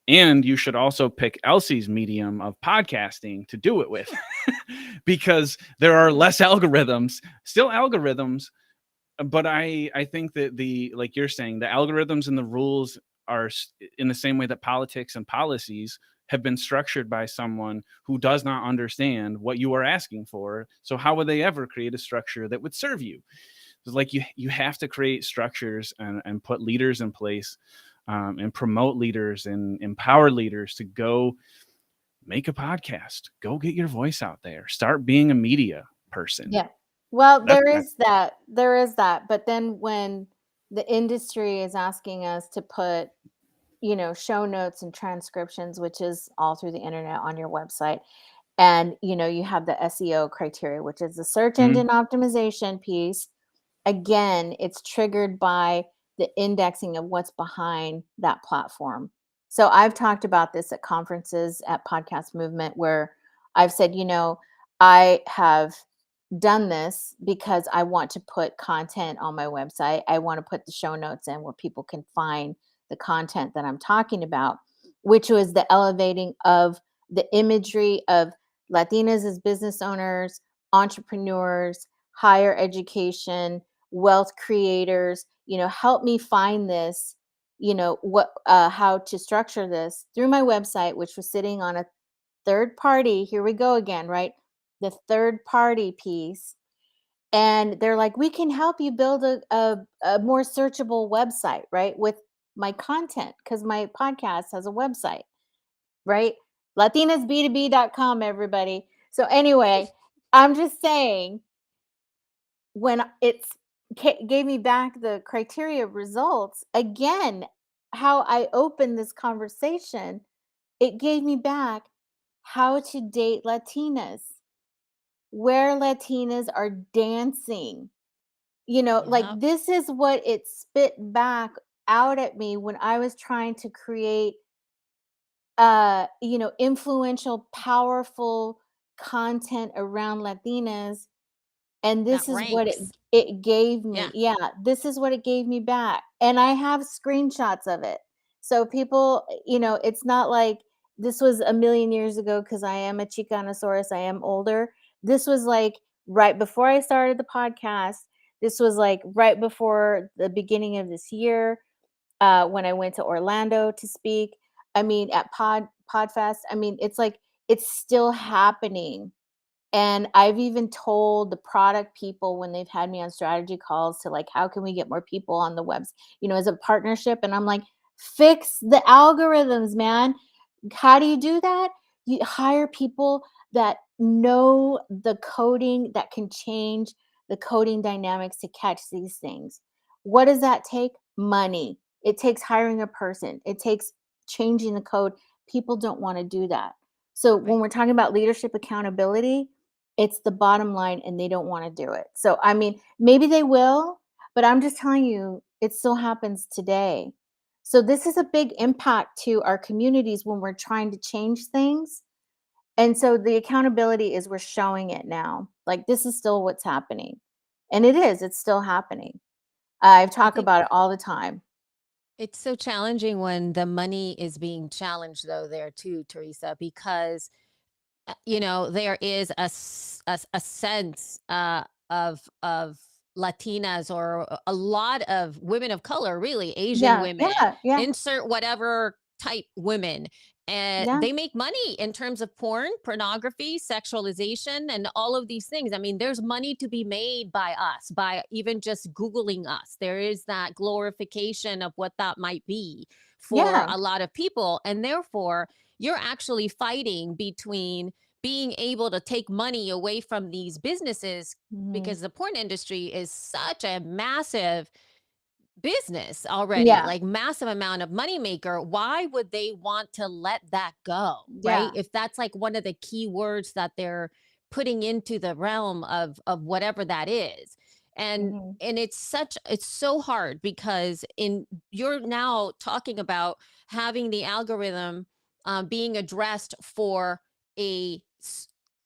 S2: And you should also pick Elsie's medium of podcasting to do it with, because there are less algorithms, still algorithms. But I think that like you're saying, the algorithms and the rules are in the same way that politics and policies have been structured by someone who does not understand what you are asking for. So how would they ever create a structure that would serve you? It's like you have to create structures and put leaders in place, and promote leaders and empower leaders to go make a podcast, go get your voice out there, start being a media person.
S3: Yeah. Well,
S2: That's
S3: there is that. But then when the industry is asking us to put, show notes and transcriptions, which is all through the internet on your website, and you have the SEO criteria, which is the search
S2: Mhm.
S3: engine optimization piece. Again, it's triggered by the indexing of what's behind that platform. So I've talked about this at conferences at Podcast Movement, where I've said, I have done this because I want to put content on my website. I want to put the show notes in where people can find the content that I'm talking about, which was the elevating of the imagery of Latinas as business owners, entrepreneurs, higher education, wealth creators. Help me find this, what how to structure this through my website, which was sitting on a third party. Here we go again, right? The third party piece. And they're like, we can help you build a more searchable website, right? With my content, because my podcast has a website, right? latinasb2b.com, everybody. So anyway, I'm just saying, when it's gave me back the criteria results again, how I opened this conversation, it gave me back how to date Latinas, where Latinas are dancing, like
S1: Yep.
S3: this is what it spit back out at me when I was trying to create influential, powerful content around Latinas, and
S1: That
S3: this is what it
S1: ranks.
S3: it gave me.
S1: Yeah.
S3: Yeah, this is what it gave me back, and I have screenshots of it. So people, it's not like this was a million years ago because I am a Chicanosaurus, I am older. This was like right before I started the podcast. This was like right before the beginning of this year, when I went to Orlando to speak. I mean, at Podfest. I mean, it's like it's still happening. And I've even told the product people when they've had me on strategy calls to like, how can we get more people on the webs, as a partnership? And I'm like, fix the algorithms, man. How do you do that? You hire people that know the coding, that can change the coding dynamics to catch these things. What does that take? Money. It takes hiring a person. It takes changing the code. People don't want to do that. So when
S1: Right.
S3: we're talking about leadership accountability, it's the bottom line and they don't want to do it. So I mean, maybe they will, but I'm just telling you, it still happens today. So this is a big impact to our communities when we're trying to change things. And so the accountability is we're showing it now. Like this is still what's happening. And it is, it's still happening. I
S1: I
S3: talk
S1: think
S3: about it all the time.
S1: it's so challenging when the money is being challenged, though, there too, Teresa, because there is a sense of Latinas or a lot of women of color, really Asian
S3: Yeah,
S1: women,
S3: yeah, yeah,
S1: insert whatever type women, and
S3: yeah,
S1: they make money in terms of porn, pornography, sexualization, and all of these things. I mean, there's money to be made by us, by even just Googling us. There is that glorification of what that might be for
S3: yeah.
S1: a lot of people. And therefore, you're actually fighting between being able to take money away from these businesses
S3: Mhm.
S1: because the porn industry is such a massive business already,
S3: Yeah,
S1: like massive amount of money maker. Why would they want to let that go? Right?
S3: yeah.
S1: If that's like one of the key words that they're putting into the realm of whatever that is. And
S3: Mhm.
S1: and it's so hard because in you're now talking about having the algorithm being addressed for a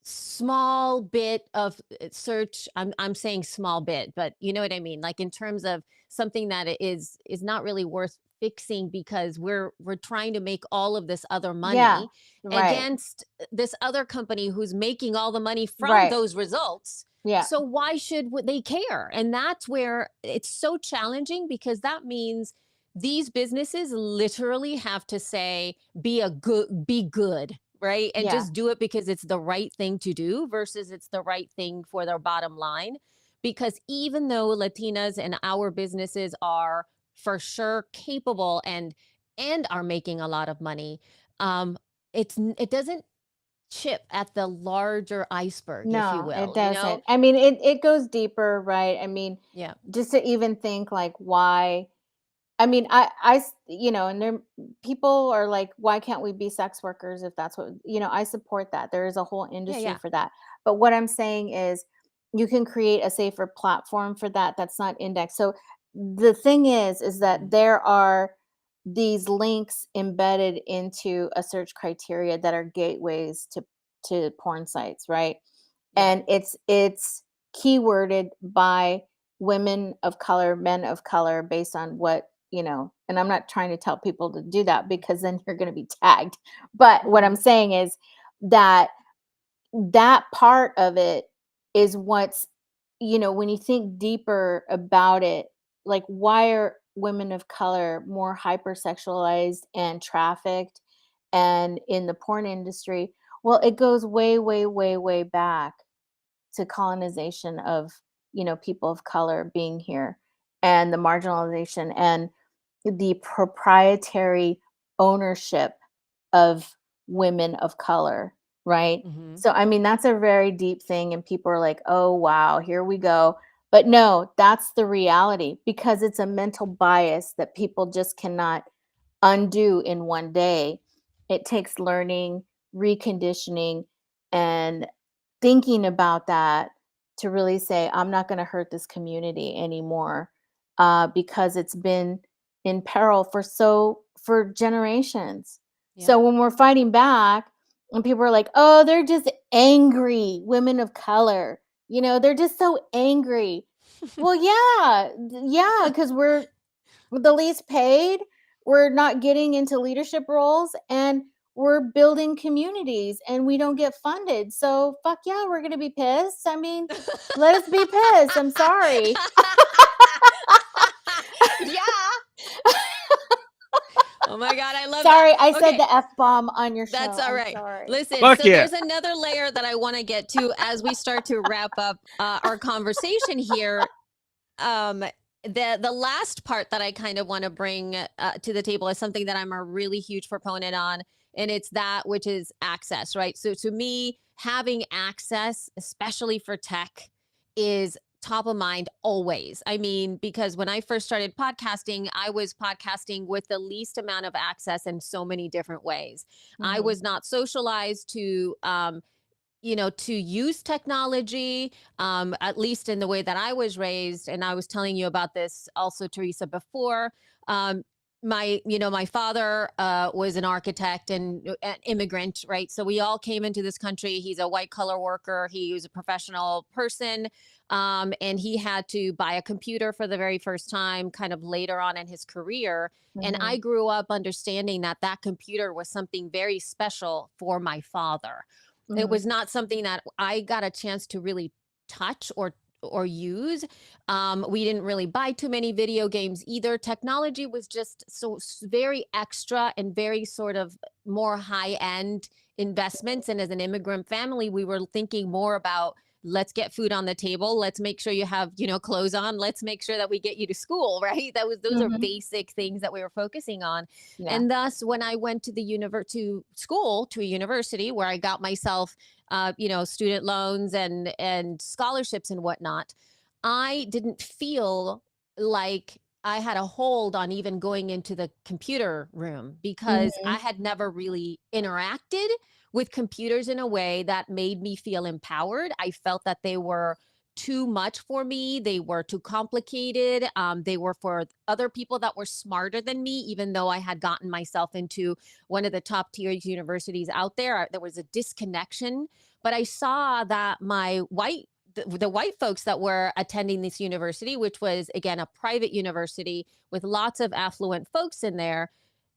S1: small bit of search. I'm saying small bit, but you know what I mean, like in terms of something that is not really worth fixing because we're trying to make all of this other
S3: Yeah,
S1: money
S3: right,
S1: against this other company who's making all the money from
S3: right.
S1: those results.
S3: Yeah,
S1: So why should they care? And that's where it's so challenging because that means these businesses literally have to say be good, right? And
S3: yeah.
S1: just do it because it's the right thing to do versus it's the right thing for their bottom line. Because even though Latinas and our businesses are for sure capable and are making a lot of money, um, it doesn't chip at the larger iceberg, if you
S3: No, it
S1: will, you know?
S3: doesn't. I mean, it goes deeper, right? I mean,
S1: Yeah.
S3: just to even think like why. I mean, and there people are like, why can't we be sex workers if that's what, I support that. There is a whole
S1: Yeah,
S3: industry
S1: yeah.
S3: for that. But what I'm saying is you can create a safer platform for that that's not indexed. So the thing is that
S1: Mhm.
S3: there are these links embedded into a search criteria that are gateways to porn sites, right?
S1: Yeah.
S3: And it's keyworded by women of color, men of color, based on what, and I'm not trying to tell people to do that because then you're going to be tagged. But what I'm
S1: Mhm.
S3: saying is that that part of it is what's, when you think deeper about it, like why are women of color more hypersexualized and trafficked and in the porn industry? Well, it goes way, way, way, way back to colonization of, people of color being here and the marginalization and the proprietary ownership of women of color, right?
S1: Mhm.
S3: So I mean that's a very deep thing and people are like, "Oh wow, here we go." But no, that's the reality because it's a mental bias that people just cannot undo in one day. It takes learning, reconditioning, and thinking about that to really say, I'm not going to hurt this community anymore, because it's been in peril for generations. So
S1: Yeah.
S3: when we're fighting back, and people are like, oh, they're just angry women of color, they're just so angry. Well, yeah, because we're the least paid, we're not getting into leadership roles, and we're building communities and we don't get funded. So fuck yeah, we're gonna be pissed. I mean, let us be pissed. I'm sorry.
S1: Yeah. Oh my God, I love
S3: Sorry,
S1: that.
S3: I said
S1: Okay,
S3: the F-bomb on your show.
S1: that's all
S3: I'm
S1: right.
S3: sorry.
S1: Listen,
S2: Fuck
S1: so
S2: yeah.
S1: there's another layer that I want to get to as we start to wrap up our conversation here. Um, the last part that I kind of want to bring to the table is something that I'm a really huge proponent on, and it's that which is access, right? So to me, having access, especially for tech, is top of mind always. I mean, because when I first started podcasting, I was podcasting with the least amount of access in so many different ways. I
S3: Mhm.
S1: was not socialized to use technology, at least in the way that I was raised. And I was telling you about this also, Teresa, before. Um, my father was an architect and an immigrant, right? So we all came into this country. He's a white collar worker. He was a professional person. And he had to buy a computer for the very first time, kind of later on in his career. And I
S3: Mhm.
S1: grew up understanding that that computer was something very special for my father. It
S3: Mhm.
S1: was not something that I got a chance to really touch or use. We didn't really buy too many video games either. Technology was just very extra and very sort of more high end investments. And as an immigrant family, we were thinking more about, let's get food on the table. Let's make sure you have, clothes on. Let's make sure that we get you to school, right? Those are
S3: Mhm.
S1: basic things that we were focusing on.
S3: Yeah.
S1: And thus, when I went to to a university where I got myself, student loans and scholarships and whatnot, I didn't feel like I had a hold on even going into the computer room because I
S3: Mhm.
S1: had never really interacted with computers in a way that made me feel empowered. I felt that they were too much for me. They were too complicated. They were for other people that were smarter than me, even though I had gotten myself into one of the top tier universities out there. There was a disconnection, but I saw that the white folks that were attending this university, which was again a private university with lots of affluent folks in there,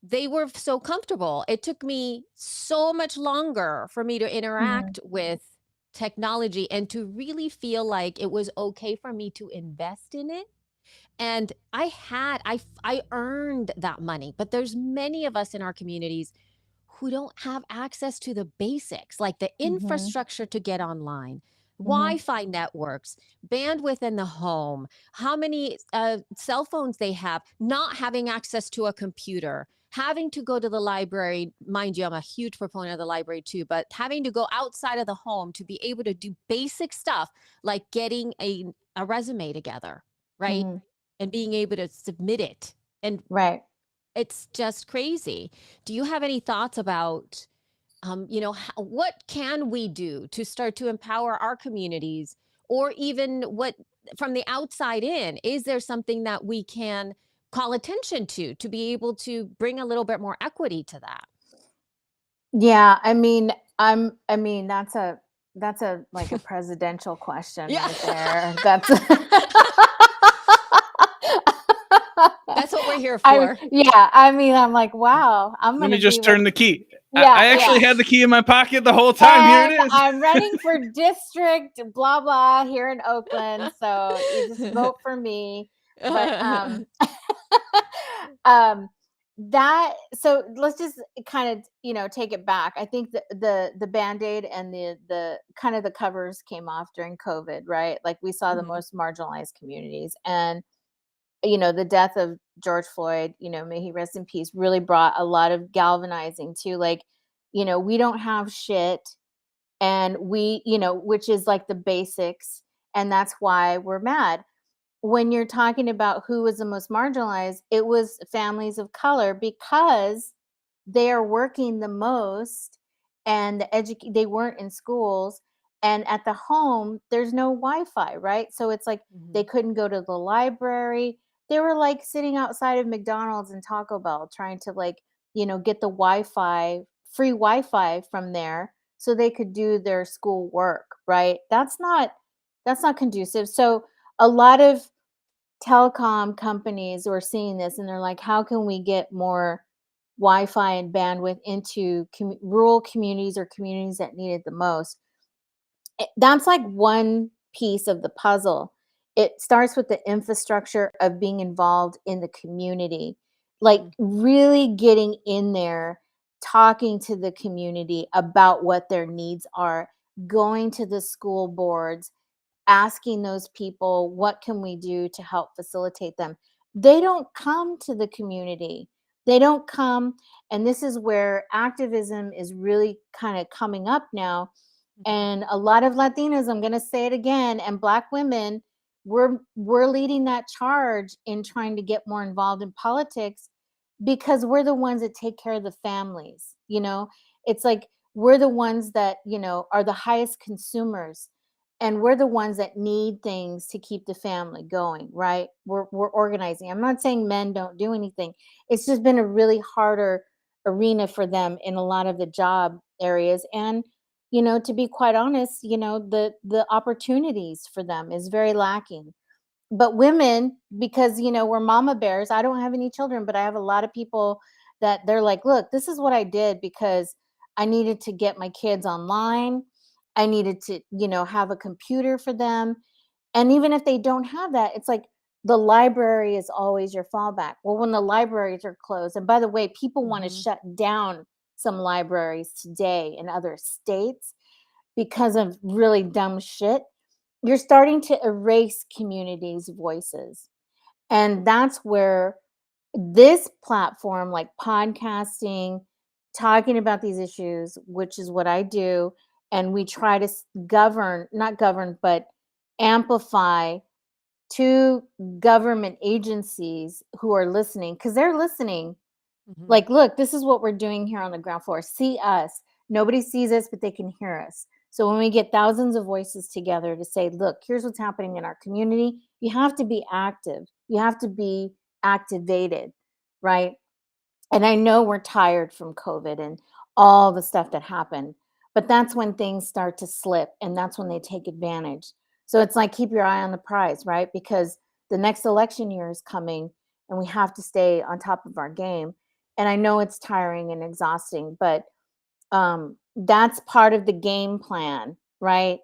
S1: they were so comfortable. It took me so much longer for me to
S3: Mhm.
S1: interact with technology and to really feel like it was okay for me to invest in it. And I earned that money, but there's many of us in our communities who don't have access to the basics, like the
S3: Mhm.
S1: infrastructure to get online,
S3: Mhm.
S1: Wi-Fi networks, bandwidth in the home, how many cell phones they have, not having access to a computer, having to go to the library. Mind you, I'm a huge proponent of the library too, but having to go outside of the home to be able to do basic stuff like getting a resume together, right?
S3: Mhm.
S1: And being able to submit it. And
S3: Right.
S1: it's just crazy. Do you have any thoughts about, what can we do to start to empower our communities, or even what from the outside in? Is there something that we can call attention to be able to bring a little bit more equity to that?
S3: Yeah, I mean, that's a like a presidential question
S1: Yeah.
S3: right there. That's
S1: That's what we're here
S3: I
S1: for.
S3: yeah, I mean, I'm like, wow, I'm
S2: Let me
S3: gonna be
S2: just
S3: like,
S2: turn the key. I,
S3: yeah,
S2: I
S3: yeah.
S2: actually had the key in my pocket the whole time. Here it
S3: And
S2: is.
S3: I'm running for district blah blah here in Oakland, so you just vote for me. But um that so let's just kind of take it back. I think the band-aid and the kind of the covers came off during COVID, right? Like we saw the
S1: Mhm.
S3: most marginalized communities, and the death of George Floyd, may he rest in peace, really brought a lot of galvanizing to, like, we don't have shit, and which is like the basics, and that's why we're mad. When you're talking about who was the most marginalized, it was families of color, because they are working the most, and they weren't in schools, And at the home, there's no Wi-Fi, right? So it's like they
S1: Mhm.
S3: couldn't go to the library. They were like sitting outside of McDonald's and Taco Bell trying to like, get the Wi-Fi, free Wi-Fi from there so they could do their school work, right? That's not conducive. So a lot of telecom companies were seeing this and they're like, how can we get more Wi-Fi and bandwidth into rural communities or communities that need it the most? That's like one piece of the puzzle. It starts with the infrastructure of being involved in the community, like
S1: Mm.
S3: really getting in there, talking to the community about what their needs are, going to the school boards, asking those people, what can we do to help facilitate them? They don't come to the community. They don't come. And this is where activism is really kind of coming up now.
S1: Mhm.
S3: And a lot of Latinas, I'm going to say it again, and Black women, we're leading that charge in trying to get more involved in politics because we're the ones that take care of the families. It's like we're the ones that, are the highest consumers, and we're the ones that need things to keep the family going, right? We're organizing. I'm not saying men don't do anything. It's just been a really harder arena for them in a lot of the job areas. And to be quite honest, the opportunities for them is very lacking. But women, because we're mama bears, I don't have any children, but I have a lot of people that they're like, look, this is what I did because I needed to get my kids online. I needed to have a computer for them. And even if they don't have that, it's like the library is always your fallback. Well, when the libraries are closed, and by the way, people want to
S1: Mhm.
S3: shut down some libraries today in other states because of really dumb shit, you're starting to erase communities' voices. And that's where this platform, like podcasting, talking about these issues, which is what I do, and we try to not govern, but amplify to government agencies who are listening, because they're listening.
S1: Mhm.
S3: Like, look, this is what we're doing here on the ground floor. See us. Nobody sees us, but they can hear us. So when we get thousands of voices together to say, look, here's what's happening in our community, you have to be active. You have to be activated, right? And I know we're tired from COVID and all the stuff that happened, but that's when things start to slip and that's when they take advantage. So it's like keep your eye on the prize, right? Because the next election year is coming and we have to stay on top of our game. And I know it's tiring and exhausting, but that's part of the game plan, right?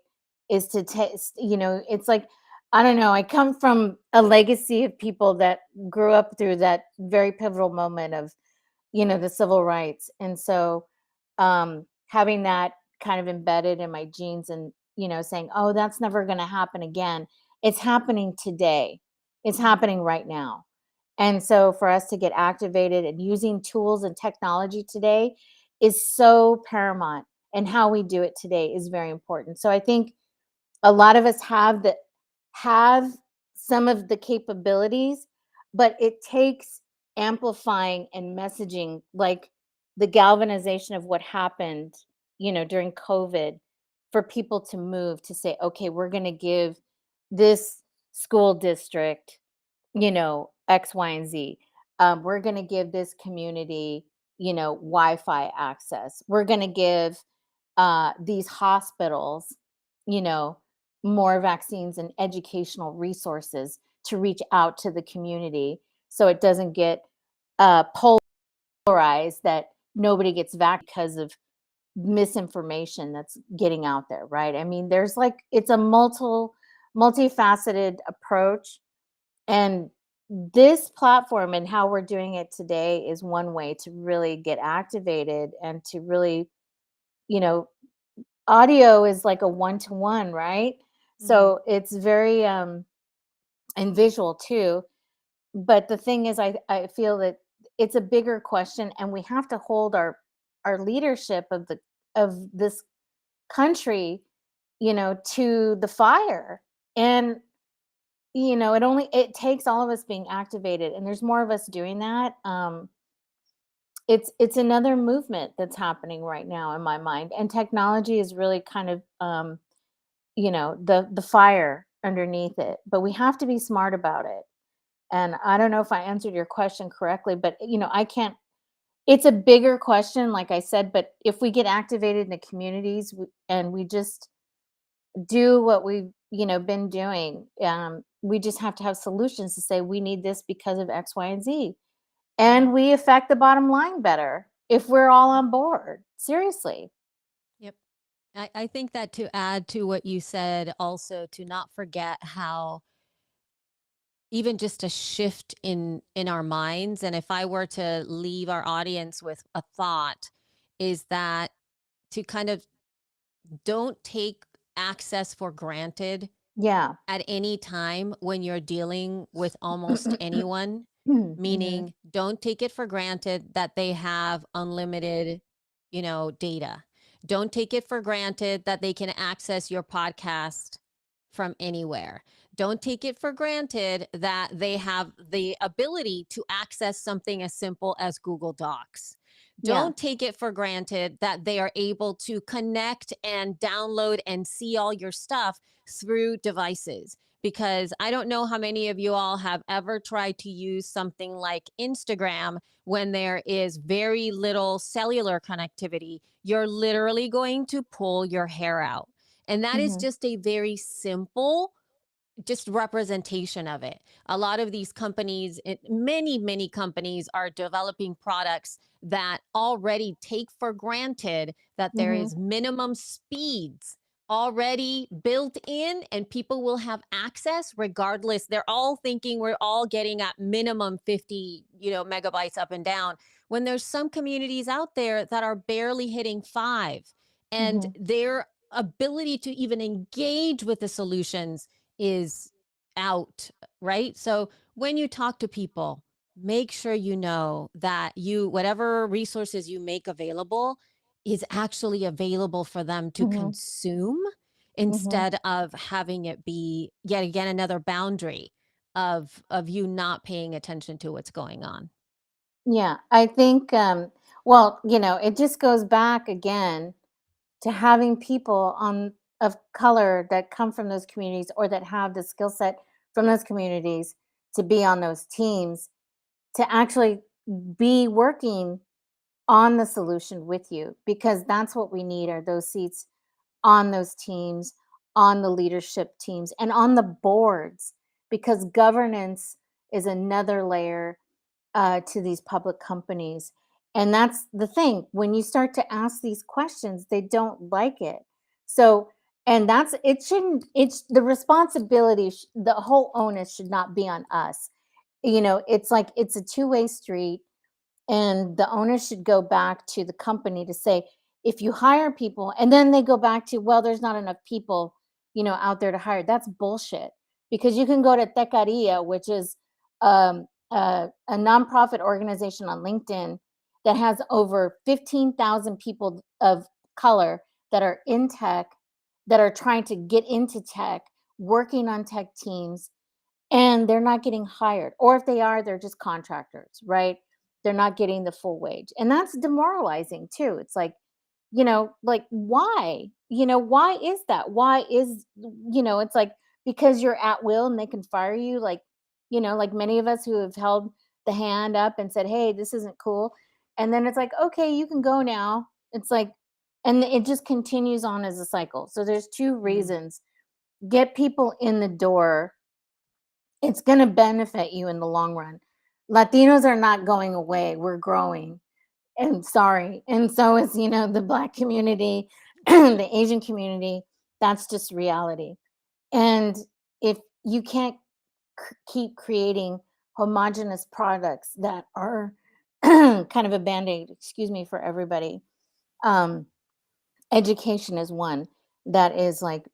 S3: Is to taste, it's like, I don't know, I come from a legacy of people that grew up through that very pivotal moment of the civil rights. And so having that kind of embedded in my genes and, saying, oh, that's never going to happen again. It's happening today. It's happening right now. And so for us to get activated and using tools and technology today is so paramount. And how we do it today is very important. So I think a lot of us have some of the capabilities, but it takes amplifying and messaging, like the galvanization of what happened, during COVID, for people to move to say, okay, we're going to give this school district, X, Y, and Z. We're going to give this community, Wi-Fi access. We're going to give these hospitals, you know, more vaccines and educational resources to reach out to the community so it doesn't get polarized that nobody gets vaccinated because of misinformation that's getting out there, right? I mean, there's like it's a multifaceted approach, and this platform and how we're doing it today is one way to really get activated and to really, you know, audio is like a one-to-one, right?
S1: Mhm.
S3: So it's very and visual too. But the thing is, I feel that it's a bigger question, and we have to hold our leadership of this country, to the fire. And it takes all of us being activated, and there's more of us doing that. It's another movement that's happening right now in my mind, and technology is really kind of the fire underneath it, but we have to be smart about it. And I don't know if I answered your question correctly, but I can't. It's a bigger question, like I said, but if we get activated in the communities and we just do what we've been doing, we just have to have solutions to say we need this because of X, Y, and Z, and we affect the bottom line better if we're all on board. Seriously.
S1: Yep. I think that to add to what you said, also to not forget how even just a shift in our minds, and if I were to leave our audience with a thought, is that to kind of don't take access for granted
S3: Yeah.
S1: at any time when you're dealing with almost anyone.
S3: Mhm.
S1: Meaning, don't take it for granted that they have unlimited, data. Don't take it for granted that they can access your podcast from anywhere. Don't take it for granted that they have the ability to access something as simple as Google Docs.
S3: Yeah.
S1: Don't take it for granted that they are able to connect and download and see all your stuff through devices. Because I don't know how many of you all have ever tried to use something like Instagram when there is very little cellular connectivity. You're literally going to pull your hair out. And that is
S3: Mhm.
S1: just a very simple just representation of it. A lot of these companies, many companies are developing products that already take for granted that there
S3: Mhm.
S1: is minimum speeds already built in and people will have access regardless. They're all thinking we're all getting at minimum 50, megabytes up and down, when there's some communities out there that are barely hitting 5, and
S3: Mhm.
S1: their ability to even engage with the solutions is out, right? So when you talk to people, make sure you know that whatever resources you make available is actually available for them to
S3: Mhm.
S1: consume,
S3: Mhm.
S1: instead of having it be yet again another boundary of you not paying attention to what's going on.
S3: Yeah, I think well, it just goes back again to having people on of color that come from those communities or that have the skill set from those communities to be on those teams, to actually be working on the solution with you, because that's what we need, are those seats on those teams, on the leadership teams, and on the boards, because governance is another layer to these public companies. And that's the thing. When you start to ask these questions, they don't like it. So, and that's it. Shouldn't it's the responsibility? The whole onus should not be on us. It's like it's a two-way street, and the owner should go back to the company to say, if you hire people and then they go back to, well, there's not enough people out there to hire, that's bullshit. Because you can go to Tecaria, which is a nonprofit organization on LinkedIn that has over 15,000 people of color that are in tech, that are trying to get into tech, working on tech teams, and they're not getting hired. Or if they are, they're just contractors, right? They're not getting the full wage. And that's demoralizing too. It's like why? Why is that? Why is, it's like because you're at will and they can fire you, like many of us who have held the hand up and said, "Hey, this isn't cool." And then it's like, "Okay, you can go now." It's like, and it just continues on as a cycle. So there's two
S1: Mhm.
S3: reasons. Get people in the door. It's going to benefit you in the long run. Latinos are not going away. We're growing. And sorry. And so is, the Black community, the Asian community. That's just reality. And if you can't keep creating homogenous products that are kind of a band-aid, excuse me, for everybody, um, education is one that is like,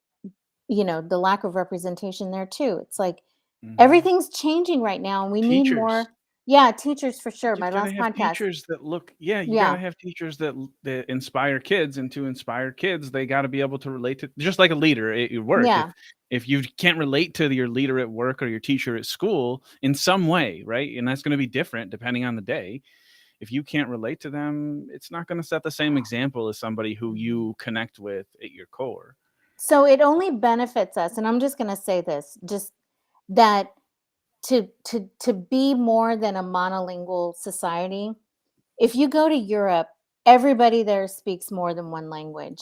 S3: the lack of representation there too. It's like
S2: Mhm.
S3: everything's changing right now and we need
S2: Teachers.
S3: more. Yeah, teachers for sure.
S2: You've
S3: My
S2: gotta
S3: last
S2: have
S3: podcast.
S2: teachers that you gotta
S3: Yeah.
S2: have teachers that inspire kids, and to inspire kids, they gotta be able to relate to, just like a leader at your work.
S3: Yeah.
S2: If you can't relate to your leader at work or your teacher at school in some way, right? And that's gonna be different depending on the day. If you can't relate to them, it's not gonna set the same example as somebody who you connect with at your core.
S3: So it only benefits us, and I'm just going to say this, just that to be more than a monolingual society. If you go to Europe, everybody there speaks more than one language,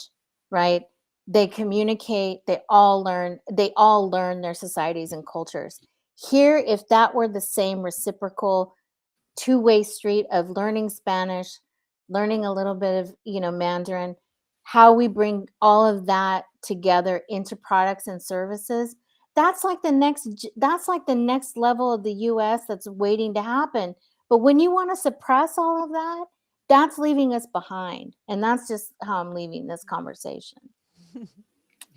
S3: right? They communicate, they all learn their societies and cultures. Here, if that were the same reciprocal two-way street of learning Spanish, learning a little bit of, Mandarin, how we bring all of that together into products and services, that's like the next level of the US that's waiting to happen. But when you want to suppress all of that, that's leaving us behind. And that's just how I'm leaving this conversation.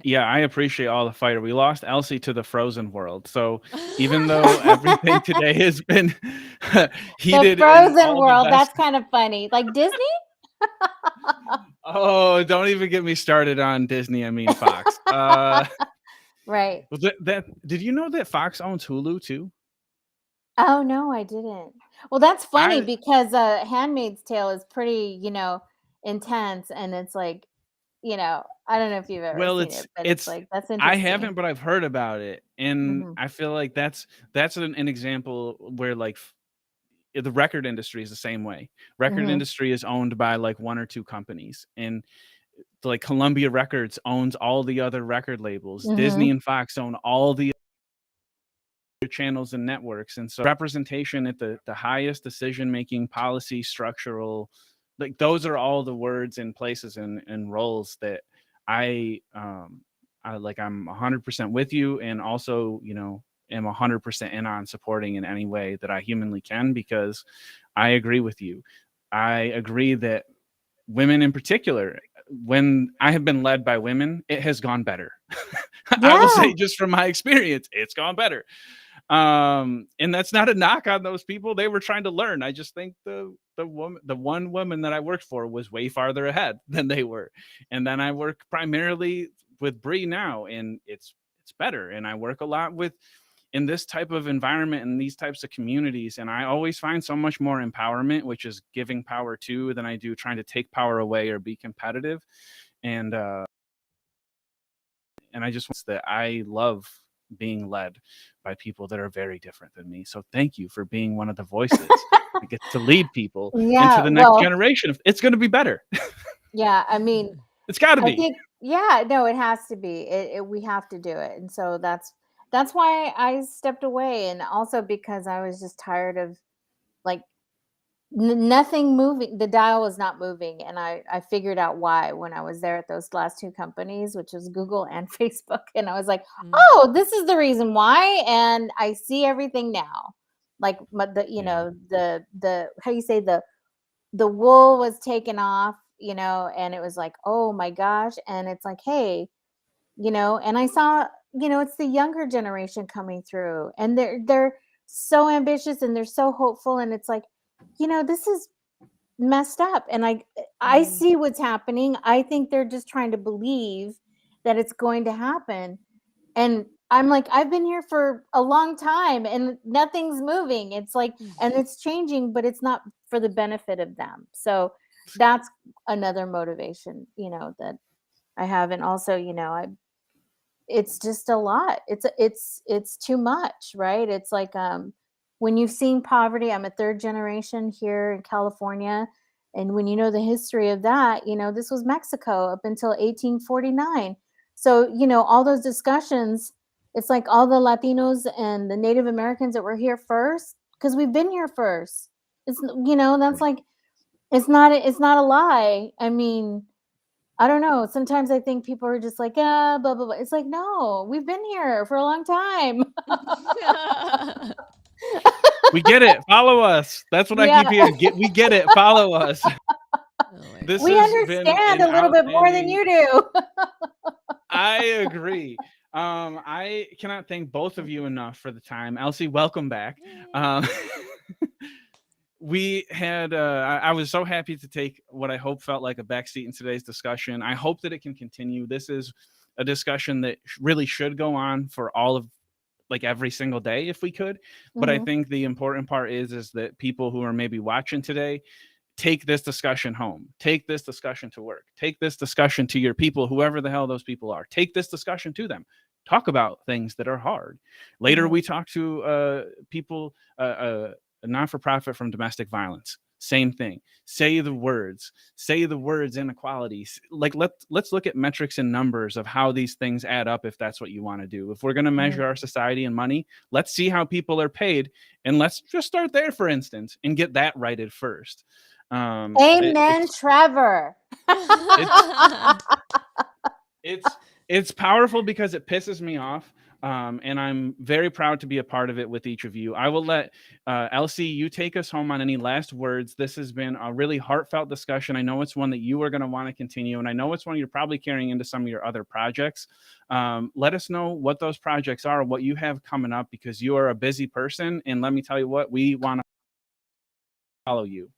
S2: Yeah, I appreciate all the fire. We lost Elsie to the frozen world. So even though everything today has been heated,
S3: The
S2: in
S3: frozen
S2: all
S3: world,
S2: the
S3: that's
S2: best.
S3: kind of funny. Like Disney?
S2: Oh, don't even get me started on Disney. I mean Fox.
S3: Right.
S2: Was that did you know that Fox owns Hulu too?
S3: Oh, no, I didn't. Well, that's funny
S2: I
S3: because Handmaid's Tale is pretty, intense, and it's like, I don't know if you've ever
S2: Well,
S3: seen it, but it's like that's
S2: I
S3: interesting.
S2: haven't, but I've heard about it, and
S3: Mhm.
S2: I feel like that's an example where like the record industry is the same way. Record
S3: Mhm.
S2: industry is owned by like one or two companies, and like Columbia Records owns all the other record labels. Disney
S3: Mhm.
S2: and Fox own all the other channels and networks, and so representation at the highest decision making, policy, structural, like those are all the words and places and roles that I I like. I'm 100% with you, and also am 100% in on supporting in any way that I humanly can, because I agree with you. I agree that women in particular, when I have been led by women, it has gone better. I will
S3: Yeah.
S2: say, just from my experience, it's gone better. And that's not a knock on those people. They were trying to learn. I just think the one woman that I worked for was way farther ahead than they were. And then I work primarily with Bree now, and it's better. And I work a lot with in this type of environment and these types of communities, and I always find so much more empowerment, which is giving power to, than I do trying to take power away or be competitive. And I just want that I love being led by people that are very different than me. So thank you for being one of the voices that gets to lead people into
S3: Yeah,
S2: the next
S3: well,
S2: generation. It's going to be better.
S3: yeah, I mean,
S2: It's got to
S3: I
S2: be.
S3: think, yeah, no, it has to be. We have to do it. And so that's why I stepped away, and also because I was just tired of like nothing moving. The dial was not moving, and I figured out why when I was there at those last two companies, which was Google and Facebook, and I was like,
S1: Mm.
S3: oh, this is the reason why, and I see everything now. Like the
S2: Yeah.
S3: the how you say, the wool was taken off, and it was like, oh my gosh. And it's like, hey, and I saw, it's the younger generation coming through, and they're so ambitious, and they're so hopeful, and it's like, this is messed up. And I
S1: Mm.
S3: see what's happening. I think they're just trying to believe that it's going to happen. And I'm like, I've been here for a long time and nothing's moving. It's like, and it's changing, but it's not for the benefit of them. So that's another motivation, that I have. And also, it's just a lot. It's too much, right? It's like, when you've seen poverty, I'm a third generation here in California. And when you know the history of that, this was Mexico up until 1849. So, all those discussions, it's like all the Latinos and the Native Americans that were here first, because we've been here first. It's, that's like, it's not a lie. I mean, I don't know. Sometimes I think people are just like, blah, blah, blah. It's like, no, we've been here for a long time.
S2: We get it. Follow us. That's what I keep
S3: Yeah,
S2: hearing. We get it. Follow us.
S1: Oh my
S2: This
S3: we
S2: has
S1: gosh.
S2: been
S3: understand
S2: an
S3: a little bit more than
S2: outstanding.
S3: you do.
S2: I agree. I cannot thank both of you enough for the time. Elsie, welcome back.
S1: Yay.
S2: Um, we had I was so happy to take what I hope felt like a backseat in today's discussion. I hope that it can continue. This is a discussion that really should go on for all of like every single day if we could. But I
S3: Mhm.
S2: think the important part is that people who are maybe watching today take this discussion home, take this discussion to work, take this discussion to your people, whoever the hell those people are, take this discussion to them. Talk about things that are hard. Later, we talk to people, a non-for-profit from domestic violence. Same thing. Say the words inequalities. Like let's look at metrics and numbers of how these things add up, if that's what you want to do. If we're going to measure our society in money, let's see how people are paid, and let's just start there, for instance, and get that righted first.
S3: Amen, Trevor.
S2: It's powerful because it pisses me off. And I'm very proud to be a part of it with each of you. I will let Elsie, you take us home on any last words. This has been a really heartfelt discussion. I know it's one that you are going to want to continue, and I know it's one you're probably carrying into some of your other projects. Let us know what those projects are, what you have coming up, because you are a busy person. And let me tell you what, we want to follow you.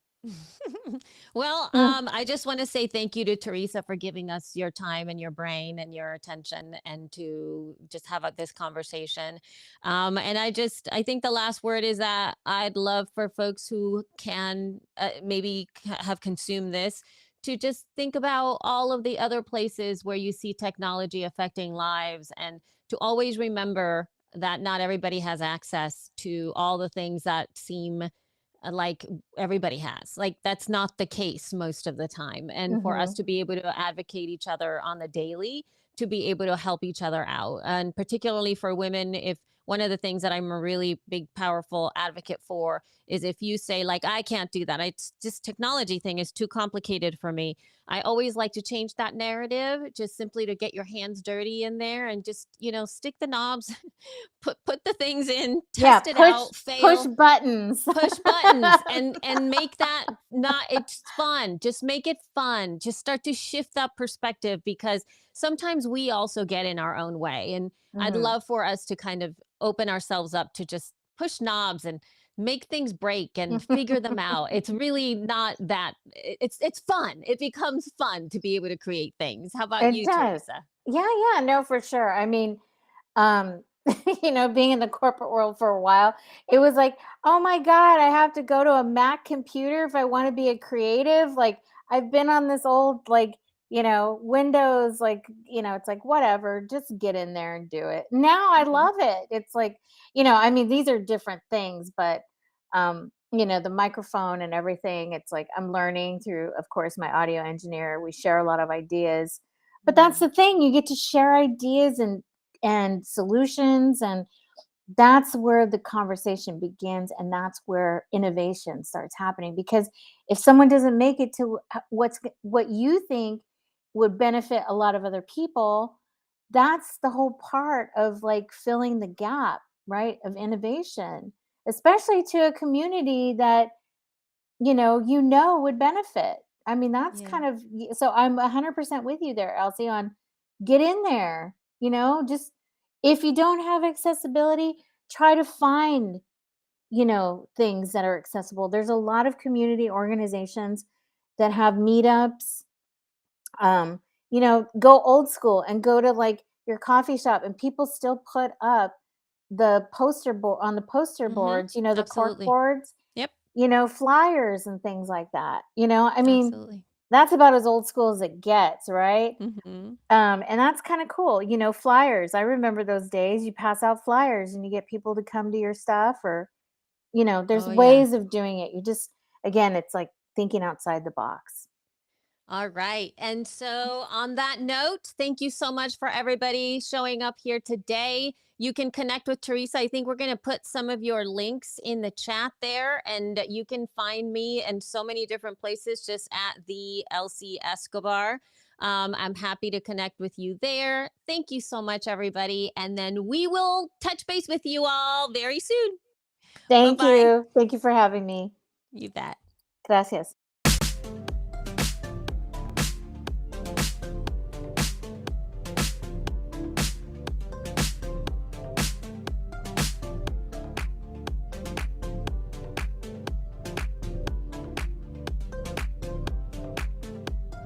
S1: Well, I just want to say thank you to Teresa for giving us your time and your brain and your attention, and to just have this conversation. And I think the last word is that I'd love for folks who can maybe have consumed this to just think about all of the other places where you see technology affecting lives, and to always remember that not everybody has access to all the things that seem like everybody has. Like, that's not the case most of the time. And for us to be able to advocate each other on the daily, to be able to help each other out, and particularly for women, if one of the things that I'm a really big, powerful advocate for is if you say, like, I can't do that, it's just technology thing is too complicated for me. I always like to change that narrative, just simply to get your hands dirty in there and just, stick the knobs, put the things in, test it out, fail,
S3: push buttons,
S1: and make that it's fun. Just make it fun. Just start to shift that perspective, because sometimes we also get in our own way. And I'd love for us to kind of open ourselves up to just push knobs and make things break and figure them out. It's really not that it's fun. It becomes fun to be able to create things. How about you, Teresa?
S3: Yeah, no, for sure. I mean, being in the corporate world for a while, it was like, oh my God, I have to go to a Mac computer if I want to be a creative. Like, I've been on this old, Windows, it's like, whatever, just get in there and do it. Now I love it. It's like, I mean, these are different things, but, the microphone and everything, it's like, I'm learning through, of course, my audio engineer. We share a lot of ideas, but that's the thing. You get to share ideas and solutions, and that's where the conversation begins, and that's where innovation starts happening. Because if someone doesn't make it to what you think would benefit a lot of other people, that's the whole part of, like, filling the gap, right, of innovation, especially to a community that would benefit. I mean, that's kind of, so I'm 100% with you there, Elsie, on get in there. Just, if you don't have accessibility, try to find things that are accessible. There's a lot of community organizations that have meetups. Go old school and go to, like, your coffee shop, and people still put up the poster board on the poster boards, the cork boards,
S1: Yep.
S3: Flyers and things like that. I mean,
S1: Absolutely.
S3: that's about as old school as it gets, right? And that's kind of cool. Flyers. I remember those days. You pass out flyers and you get people to come to your stuff, or, there's ways of doing it. You just, again, it's like thinking outside the box.
S1: All right. And so, on that note, thank you so much for everybody showing up here today. You can connect with Teresa. I think we're going to put some of your links in the chat there, and you can find me in so many different places just at the Elsie Escobar. I'm happy to connect with you there. Thank you so much, everybody. And then we will touch base with you all very soon.
S3: Thank
S1: Bye-bye.
S3: you. Thank you for having me.
S1: You bet.
S3: Gracias.